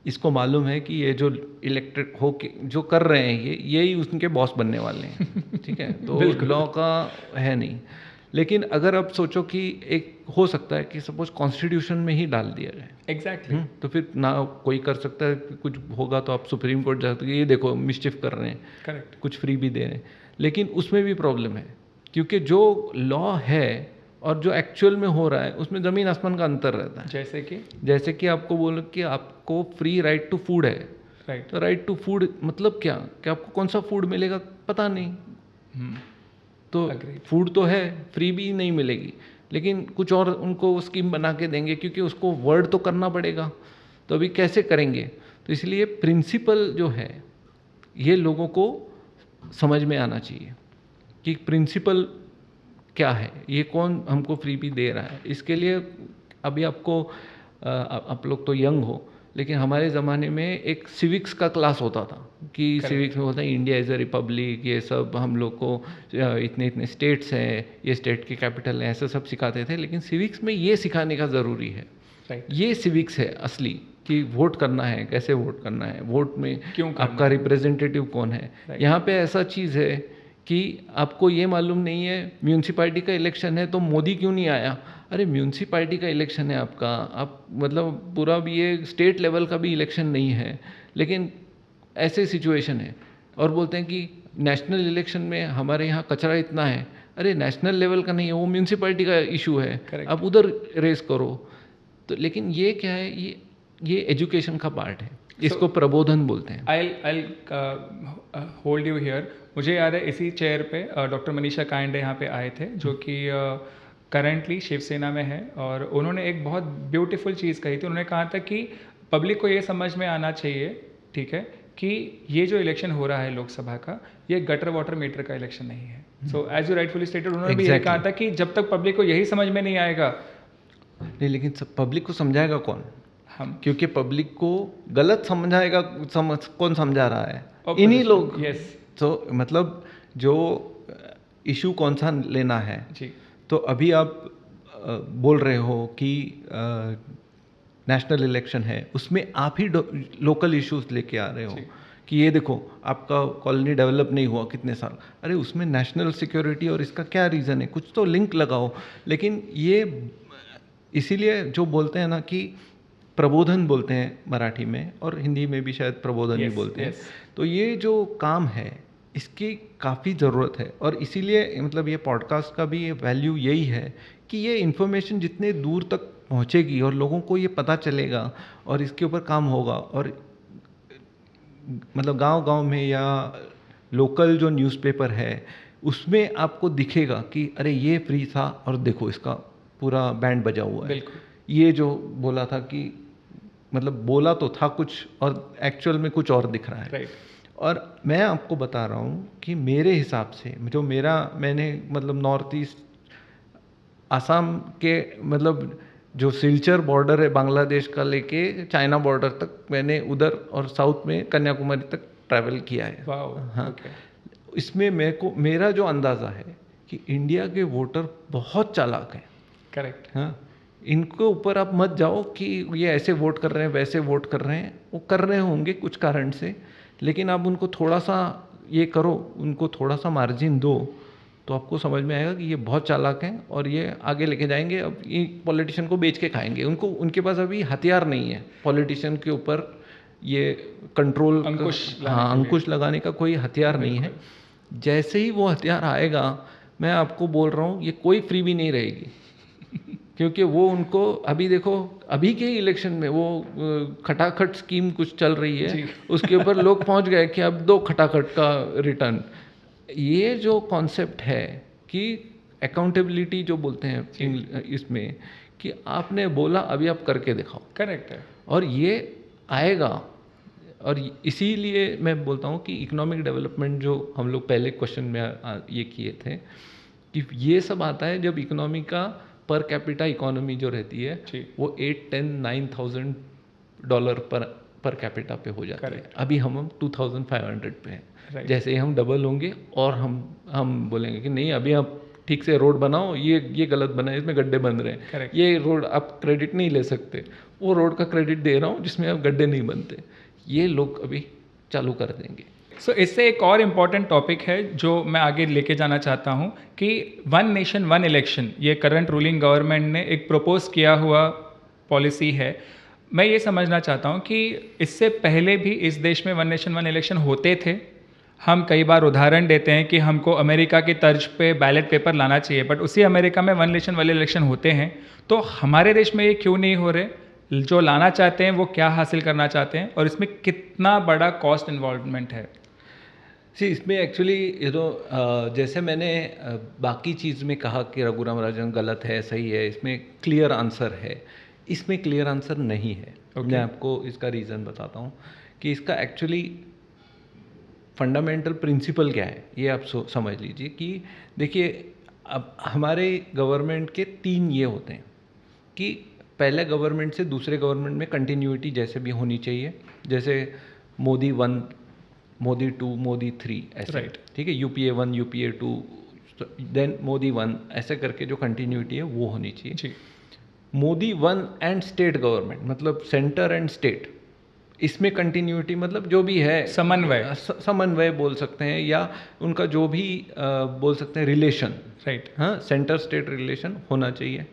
इसको मालूम है कि ये जो इलेक्टेड हो के जो कर रहे हैं यही उनके बॉस बनने वाले हैं। ठीक है, तो लॉ का है नहीं। लेकिन अगर आप सोचो कि एक हो सकता है कि सपोज कॉन्स्टिट्यूशन में ही डाल दिया जाए। एग्जैक्टली। तो फिर ना कोई कर सकता है, कुछ होगा तो आप सुप्रीम कोर्ट जा सकते हैं, ये देखो मिस्चिफ कर रहे हैं। करेक्ट। कुछ फ्री भी दे रहे हैं, लेकिन उसमें भी प्रॉब्लम है क्योंकि जो लॉ है और जो एक्चुअल में हो रहा है उसमें ज़मीन आसमान का अंतर रहता है। जैसे कि आपको बोलो कि आपको फ्री राइट टू फूड है, राइट। तो राइट टू फूड मतलब क्या, कि आपको कौन सा फूड मिलेगा पता नहीं। तो फूड तो है, फ्री भी नहीं मिलेगी, लेकिन कुछ और उनको स्कीम बना के देंगे क्योंकि उसको वर्ड तो करना पड़ेगा। तो अभी कैसे करेंगे? तो इसलिए प्रिंसिपल जो है ये लोगों को समझ में आना चाहिए कि प्रिंसिपल क्या है, ये कौन हमको फ्री भी दे रहा है। इसके लिए अभी आपको आप लोग तो यंग हो, लेकिन हमारे ज़माने में एक सिविक्स का क्लास होता था कि सिविक्स में होता है इंडिया इज़ अ रिपब्लिक, ये सब हम लोग को इतने इतने स्टेट्स हैं, ये स्टेट के कैपिटल हैं, ऐसा सब सिखाते थे। लेकिन सिविक्स में ये सिखाने का ज़रूरी है। ये सिविक्स है असली, कि वोट करना है, कैसे वोट करना है, वोट में क्यों आपका रिप्रेजेंटेटिव कौन है। यहाँ पे ऐसा चीज़ है कि आपको ये मालूम नहीं है म्यूनसिपैलिटी का इलेक्शन है तो मोदी क्यों नहीं आया। अरे म्यूनसिपैलिटी का इलेक्शन है आपका, आप मतलब पूरा भी ये स्टेट लेवल का भी इलेक्शन नहीं है, लेकिन ऐसे सिचुएशन है। और बोलते हैं कि नेशनल इलेक्शन में हमारे यहाँ कचरा इतना है। अरे नेशनल लेवल का नहीं है, वो म्यूनसिपैलिटी का इशू है। Correct. आप उधर रेस करो। तो लेकिन ये क्या है, ये एजुकेशन का पार्ट है, इसको प्रबोधन बोलते हैं। I'll hold you here। मुझे याद है इसी चेयर पे डॉक्टर मनीषा कांडे यहाँ पे आए थे, जो कि करंटली शिवसेना में है, और उन्होंने एक बहुत ब्यूटीफुल चीज़ कही थी। उन्होंने कहा था कि पब्लिक को ये समझ में आना चाहिए, ठीक है, कि ये जो इलेक्शन हो रहा है लोकसभा का, ये गटर वाटर मीटर का इलेक्शन नहीं है। So as you rightfully stated, उन्होंने भी ये कहा था कि जब तक पब्लिक को यही समझ में नहीं आएगा। नहीं, लेकिन पब्लिक को समझाएगा कौन? हम, क्योंकि पब्लिक को गलत समझाएगा, कौन समझा रहा है? इन्हीं लोग। यस। तो मतलब जो इशू कौन सा लेना है जी। तो अभी आप बोल रहे हो कि नेशनल इलेक्शन है, उसमें आप ही लोकल इश्यूज लेके आ रहे हो कि ये देखो आपका कॉलोनी डेवलप नहीं हुआ कितने साल। अरे उसमें नेशनल सिक्योरिटी और इसका क्या रीज़न है? कुछ तो लिंक लगाओ। लेकिन ये इसीलिए जो बोलते हैं ना कि प्रबोधन बोलते हैं मराठी में, और हिंदी में भी शायद प्रबोधन ही बोलते हैं। तो ये जो काम है इसकी काफ़ी ज़रूरत है, और इसीलिए मतलब ये पॉडकास्ट का भी वैल्यू यही है कि ये इन्फॉर्मेशन जितने दूर तक पहुंचेगी और लोगों को ये पता चलेगा और इसके ऊपर काम होगा, और मतलब गांव-गांव में या लोकल जो न्यूज़पेपर है उसमें आपको दिखेगा कि अरे ये फ्री था और देखो इसका पूरा बैंड बजा हुआ है। ये जो बोला था कि मतलब बोला तो था कुछ और एक्चुअल में कुछ और दिख रहा है। और मैं आपको बता रहा हूँ कि मेरे हिसाब से जो मैंने मतलब नॉर्थ ईस्ट आसाम के मतलब जो सिलचर बॉर्डर है बांग्लादेश का लेके चाइना बॉर्डर तक मैंने उधर, और साउथ में कन्याकुमारी तक ट्रैवल किया है। हाँ, इसमें मेरा जो अंदाज़ा है कि इंडिया के वोटर बहुत चालाक हैं। करेक्ट। हाँ, इनके ऊपर आप मत जाओ कि ये ऐसे वोट कर रहे हैं वैसे वोट कर रहे हैं। वो कर रहे होंगे कुछ कारण से, लेकिन आप उनको थोड़ा सा ये करो, उनको थोड़ा सा मार्जिन दो, तो आपको समझ में आएगा कि ये बहुत चालाक हैं और ये आगे लेके जाएंगे। अब ये पॉलिटिशियन को बेच के खाएंगे। उनके पास अभी हथियार नहीं है पॉलिटिशियन के ऊपर ये कंट्रोल, अंकुश लगाने का कोई हथियार नहीं है। जैसे ही वो हथियार आएगा, मैं आपको बोल रहा हूँ ये कोई फ्री भी नहीं रहेगी क्योंकि वो उनको अभी देखो, अभी के इलेक्शन में वो खटाखट स्कीम कुछ चल रही है, उसके ऊपर लोग पहुंच गए कि अब दो खटाखट का रिटर्न। ये जो कॉन्सेप्ट है कि अकाउंटेबिलिटी जो बोलते हैं इसमें, कि आपने बोला अभी आप करके दिखाओ। करेक्ट है। और ये आएगा, और इसीलिए मैं बोलता हूँ कि इकोनॉमिक डेवलपमेंट जो हम लोग पहले क्वेश्चन में ये किए थे कि ये सब आता है जब इकोनॉमी का पर कैपिटा इकोनॉमी जो रहती है वो 8-10-9,000 डॉलर पर कैपिटा पे हो जाता है। अभी हम 2,500 पे हैं। जैसे ही हम डबल होंगे और हम बोलेंगे कि नहीं अभी आप ठीक से रोड बनाओ, ये गलत बना है, इसमें गड्ढे बन रहे हैं, ये रोड आप क्रेडिट नहीं ले सकते, वो रोड का क्रेडिट दे रहा हूँ जिसमें अब गड्ढे नहीं बनते, ये लोग अभी चालू कर देंगे। सो इससे एक और इम्पॉर्टेंट टॉपिक है जो मैं आगे लेके जाना चाहता हूँ कि वन नेशन वन इलेक्शन, ये करंट रूलिंग गवर्नमेंट ने एक प्रपोज किया हुआ पॉलिसी है। मैं ये समझना चाहता हूँ कि इससे पहले भी इस देश में वन नेशन वन इलेक्शन होते थे। हम कई बार उदाहरण देते हैं कि हमको अमेरिका की तर्ज पे बैलेट पेपर लाना चाहिए, बट उसी अमेरिका में वन नेशन वन इलेक्शन होते हैं। तो हमारे देश में ये क्यों नहीं हो रहे? जो लाना चाहते हैं वो क्या हासिल करना चाहते हैं, और इसमें कितना बड़ा कॉस्ट इन्वॉल्वमेंट है? इसमें एक्चुअली जैसे मैंने बाकी चीज़ में कहा कि रघुराम राजन गलत है सही है, इसमें क्लियर आंसर है, इसमें क्लियर आंसर नहीं है। मैं आपको इसका रीज़न बताता हूँ कि इसका एक्चुअली फंडामेंटल प्रिंसिपल क्या है, ये आप समझ लीजिए। कि देखिए, अब हमारे गवर्नमेंट के 3 ये होते हैं कि पहले गवर्नमेंट से दूसरे गवर्नमेंट में कंटिन्यूटी जैसे भी होनी चाहिए, जैसे मोदी 1, मोदी 2, मोदी 3 ऐसे, ठीक है, UPA 1, UPA 2, देन मोदी 1, ऐसे करके जो कंटिन्यूटी है वो होनी चाहिए। मोदी 1 एंड स्टेट गवर्नमेंट, मतलब सेंटर एंड स्टेट, इसमें कंटिन्यूटी मतलब जो भी है समन्वय बोल सकते हैं, या उनका जो भी बोल सकते हैं रिलेशन, हाँ, सेंटर स्टेट रिलेशन होना चाहिए,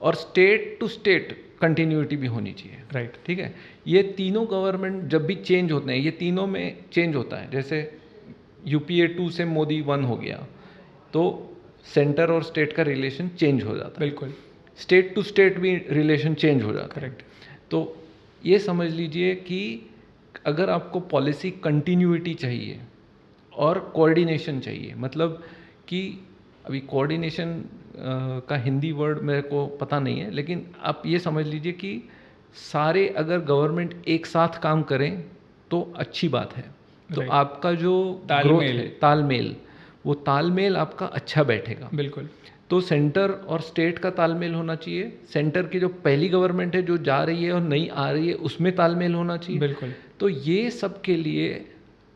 और स्टेट टू स्टेट कंटिन्यूटी भी होनी चाहिए, ठीक है। ये तीनों गवर्नमेंट जब भी चेंज होते हैं, ये तीनों में चेंज होता है। जैसे UPA 2 से मोदी 1 हो गया तो सेंटर और स्टेट का रिलेशन चेंज हो जाता है, बिल्कुल। स्टेट टू स्टेट भी रिलेशन चेंज हो जाता है। तो ये समझ लीजिए कि अगर आपको पॉलिसी कंटिन्यूटी चाहिए और कोऑर्डिनेशन चाहिए, मतलब कि अभी कोऑर्डिनेशन का हिंदी वर्ड मेरे को पता नहीं है, लेकिन आप ये समझ लीजिए कि सारे अगर गवर्नमेंट एक साथ काम करें तो अच्छी बात है। तो Right. आपका जो ग्रोथ है, तालमेल, वो तालमेल आपका अच्छा बैठेगा। बिल्कुल। तो सेंटर और स्टेट का तालमेल होना चाहिए, सेंटर की जो पहली गवर्नमेंट है जो जा रही है और नई आ रही है उसमें तालमेल होना चाहिए। बिल्कुल। तो ये सब के लिए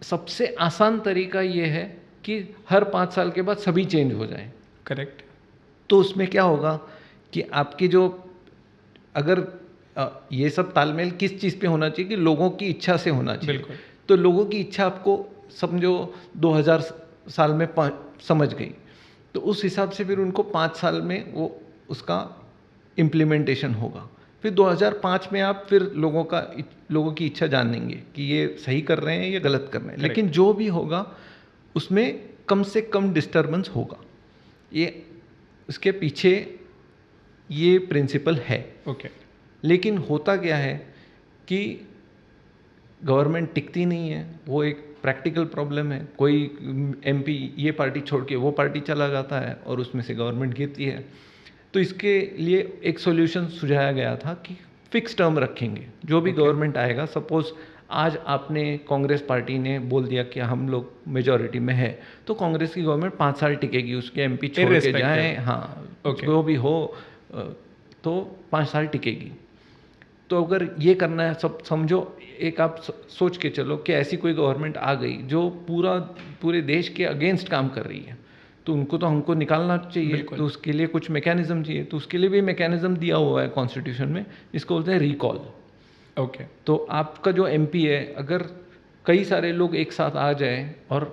सबसे आसान तरीका ये है कि हर 5 साल के बाद सभी चेंज हो जाएं। करेक्ट। तो उसमें क्या होगा कि आपकी जो अगर ये सब तालमेल किस चीज़ पे होना चाहिए कि लोगों की इच्छा से होना चाहिए। बिल्कुल। तो लोगों की इच्छा आपको समझो 2000 साल में समझ गई, तो उस हिसाब से फिर उनको 5 साल में वो उसका इम्प्लीमेंटेशन होगा। फिर 2005 में आप फिर लोगों की इच्छा जानेंगे कि ये सही कर रहे हैं या गलत कर रहे हैं। लेकिन जो भी होगा उसमें कम से कम डिस्टर्बेंस होगा। ये इसके पीछे ये प्रिंसिपल है। ओके। लेकिन होता क्या है कि गवर्नमेंट टिकती नहीं है, वो एक प्रैक्टिकल प्रॉब्लम है। कोई एमपी ये पार्टी छोड़ के वो पार्टी चला जाता है और उसमें से गवर्नमेंट गिरती है। तो इसके लिए एक सॉल्यूशन सुझाया गया था कि फिक्स टर्म रखेंगे। जो भी गवर्नमेंट आएगा, सपोज आज आपने कांग्रेस पार्टी ने बोल दिया कि हम लोग मेजॉरिटी में है, तो कांग्रेस की गवर्नमेंट 5 साल टिकेगी, उसके एमपी छोड़ के जाएं, हाँ जो भी हो, तो 5 साल टिकेगी। तो अगर ये करना है, सब समझो, एक आप सोच के चलो कि ऐसी कोई गवर्नमेंट आ गई जो पूरे देश के अगेंस्ट काम कर रही है, तो उनको तो हमको निकालना चाहिए। तो उसके लिए कुछ मैकेनिज्म चाहिए। तो उसके लिए भी मैकेनिज्म दिया हुआ है कॉन्स्टिट्यूशन में, जिसको बोलते हैं रिकॉल। ओके। तो आपका जो एमपी है, अगर कई सारे लोग एक साथ आ जाएं और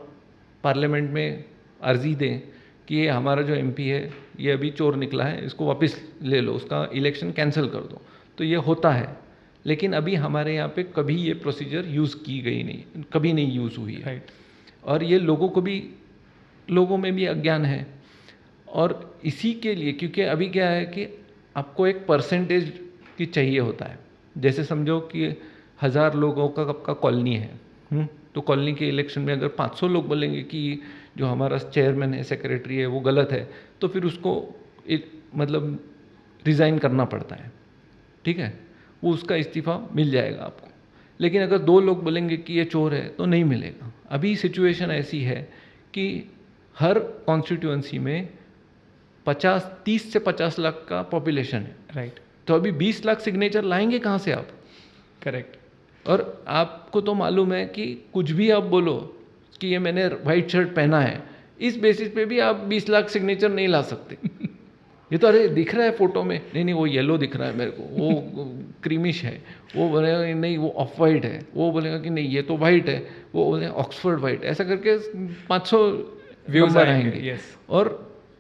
पार्लियामेंट में अर्जी दें कि ये हमारा जो एमपी है ये अभी चोर निकला है, इसको वापस ले लो, उसका इलेक्शन कैंसिल कर दो, तो ये होता है। लेकिन अभी हमारे यहाँ पे कभी ये प्रोसीजर यूज़ की गई नहीं, कभी नहीं यूज़ हुई है। और ये लोगों में भी अज्ञान है। और इसी के लिए, क्योंकि अभी क्या है कि आपको एक परसेंटेज की चाहिए होता है। जैसे समझो कि 1000 लोगों का आपका कॉलोनी है, तो कॉलोनी के इलेक्शन में अगर 500 लोग बोलेंगे कि जो हमारा चेयरमैन है, सेक्रेटरी है, वो गलत है, तो फिर उसको मतलब रिज़ाइन करना पड़ता है, ठीक है, वो उसका इस्तीफ़ा मिल जाएगा आपको। लेकिन अगर 2 लोग बोलेंगे कि ये चोर है, तो नहीं मिलेगा। अभी सिचुएशन ऐसी है कि हर कॉन्स्टिट्यूएंसी में 30 से 50 लाख का पॉपुलेशन है। राइट। तो अभी 20 लाख सिग्नेचर लाएंगे कहाँ से आप? करेक्ट। और आपको तो मालूम है कि कुछ भी आप बोलो कि ये मैंने वाइट शर्ट पहना है, इस बेसिस पे भी आप 20 लाख सिग्नेचर नहीं ला सकते। ये तो अरे दिख रहा है फोटो में, नहीं वो येलो दिख रहा है मेरे को, वो क्रीमिश है, वो बोलेगा नहीं वो ऑफ वाइट है, वो बोलेगा कि नहीं ये तो वाइट है, वो बोलेगा ऑक्सफोर्ड वाइट, ऐसा करके 500 व्यूज आएंगे और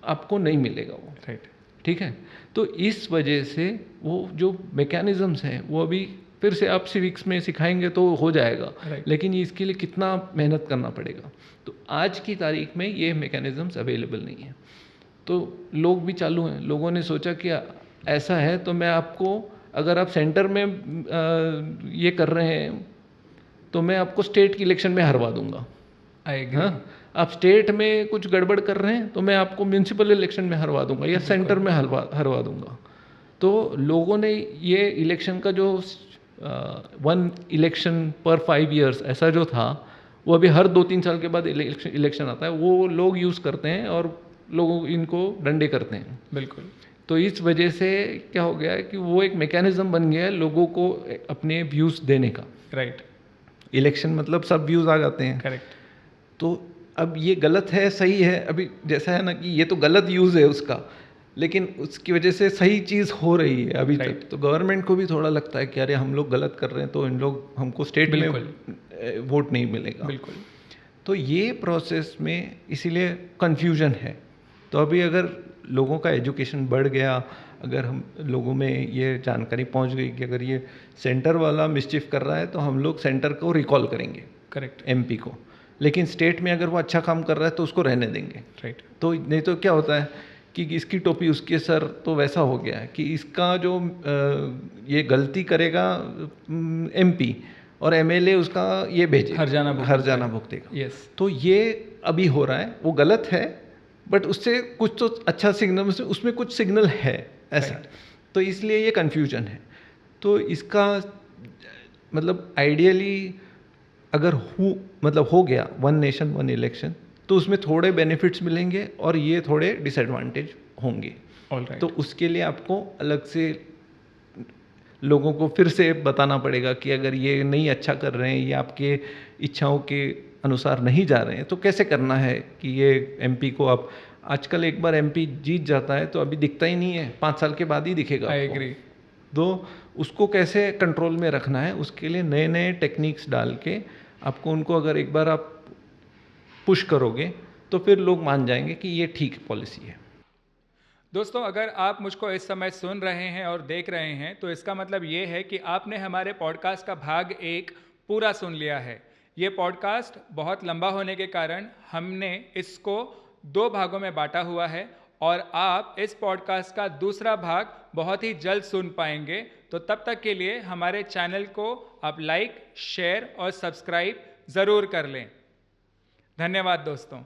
आपको नहीं मिलेगा वो। राइट। ठीक है। तो इस वजह से वो जो मैकेनिज्म्स हैं वो अभी फिर से आप सिविक्स में सिखाएंगे तो हो जाएगा, लेकिन इसके लिए कितना मेहनत करना पड़ेगा। तो आज की तारीख में ये मैकेनिज्म्स अवेलेबल नहीं है। तो लोग भी चालू हैं, लोगों ने सोचा कि ऐसा है तो मैं आपको, अगर आप सेंटर में ये कर रहे हैं तो मैं आपको स्टेट की इलेक्शन में हरवा दूंगा। हाँ, आप स्टेट में कुछ गड़बड़ कर रहे हैं तो मैं आपको म्यूनसिपल इलेक्शन में हरवा दूंगा या सेंटर में हरवा दूंगा। तो लोगों ने ये इलेक्शन का जो 1 इलेक्शन पर 5 years ऐसा जो था, वो अभी हर 2-3 साल के बाद इलेक्शन आता है, वो लोग यूज़ करते हैं और लोग इनको डंडे करते हैं। बिल्कुल। तो इस वजह से क्या हो गया है कि वो एक मैकेनिज्म बन गया है लोगों को अपने व्यूज़ देने का। राइट। इलेक्शन मतलब सब व्यूज़ आ जाते हैं। करेक्ट। तो अब ये गलत है सही है, अभी जैसा है ना कि ये तो गलत यूज़ है उसका, लेकिन उसकी वजह से सही चीज़ हो रही है अभी तक। तो गवर्नमेंट को भी थोड़ा लगता है कि अरे हम लोग गलत कर रहे हैं तो इन लोग हमको स्टेट में वोट नहीं मिलेगा। बिल्कुल। तो ये प्रोसेस में इसीलिए कन्फ्यूजन है। तो अभी अगर लोगों का एजुकेशन बढ़ गया, अगर हम लोगों में ये जानकारी पहुंच गई कि अगर ये सेंटर वाला मिसचिफ कर रहा है तो हम लोग सेंटर को रिकॉल करेंगे, करेक्ट, एमपी को। लेकिन स्टेट में अगर वो अच्छा काम कर रहा है तो उसको रहने देंगे। राइट। तो नहीं तो क्या होता है कि इसकी टोपी उसके सर, तो वैसा हो गया है कि इसका जो ये गलती करेगा एमपी और एमएलए उसका ये भेजे, हर जाना भुगतेगा। यस। तो ये अभी हो रहा है, वो गलत है बट उससे कुछ तो अच्छा सिग्नल, उसमें कुछ सिग्नल है ऐसा, तो इसलिए ये कन्फ्यूजन है। तो इसका मतलब आइडियली अगर हो गया वन नेशन वन इलेक्शन, तो उसमें थोड़े बेनिफिट्स मिलेंगे और ये थोड़े डिसएडवांटेज होंगे। Alright. तो उसके लिए आपको अलग से लोगों को फिर से बताना पड़ेगा कि अगर ये नहीं अच्छा कर रहे हैं, ये आपके इच्छाओं के अनुसार नहीं जा रहे हैं, तो कैसे करना है कि ये एमपी को आप, आजकल एक बार एमपी जीत जाता है तो अभी दिखता ही नहीं है, 5 साल के बाद ही दिखेगा आई आपको। एग्री। तो उसको कैसे कंट्रोल में रखना है, उसके लिए नए नए टेक्निक्स डाल के आपको उनको अगर एक बार आप पुश करोगे तो फिर लोग मान जाएंगे कि ये ठीक पॉलिसी है। दोस्तों, अगर आप मुझको इस समय सुन रहे हैं और देख रहे हैं तो इसका मतलब ये है कि आपने हमारे पॉडकास्ट का भाग 1 पूरा सुन लिया है। ये पॉडकास्ट बहुत लंबा होने के कारण हमने इसको 2 भागों में बांटा हुआ है और आप इस पॉडकास्ट का दूसरा भाग बहुत ही जल्द सुन पाएंगे। तो तब तक के लिए हमारे चैनल को आप लाइक, शेयर और सब्सक्राइब ज़रूर कर लें। धन्यवाद दोस्तों।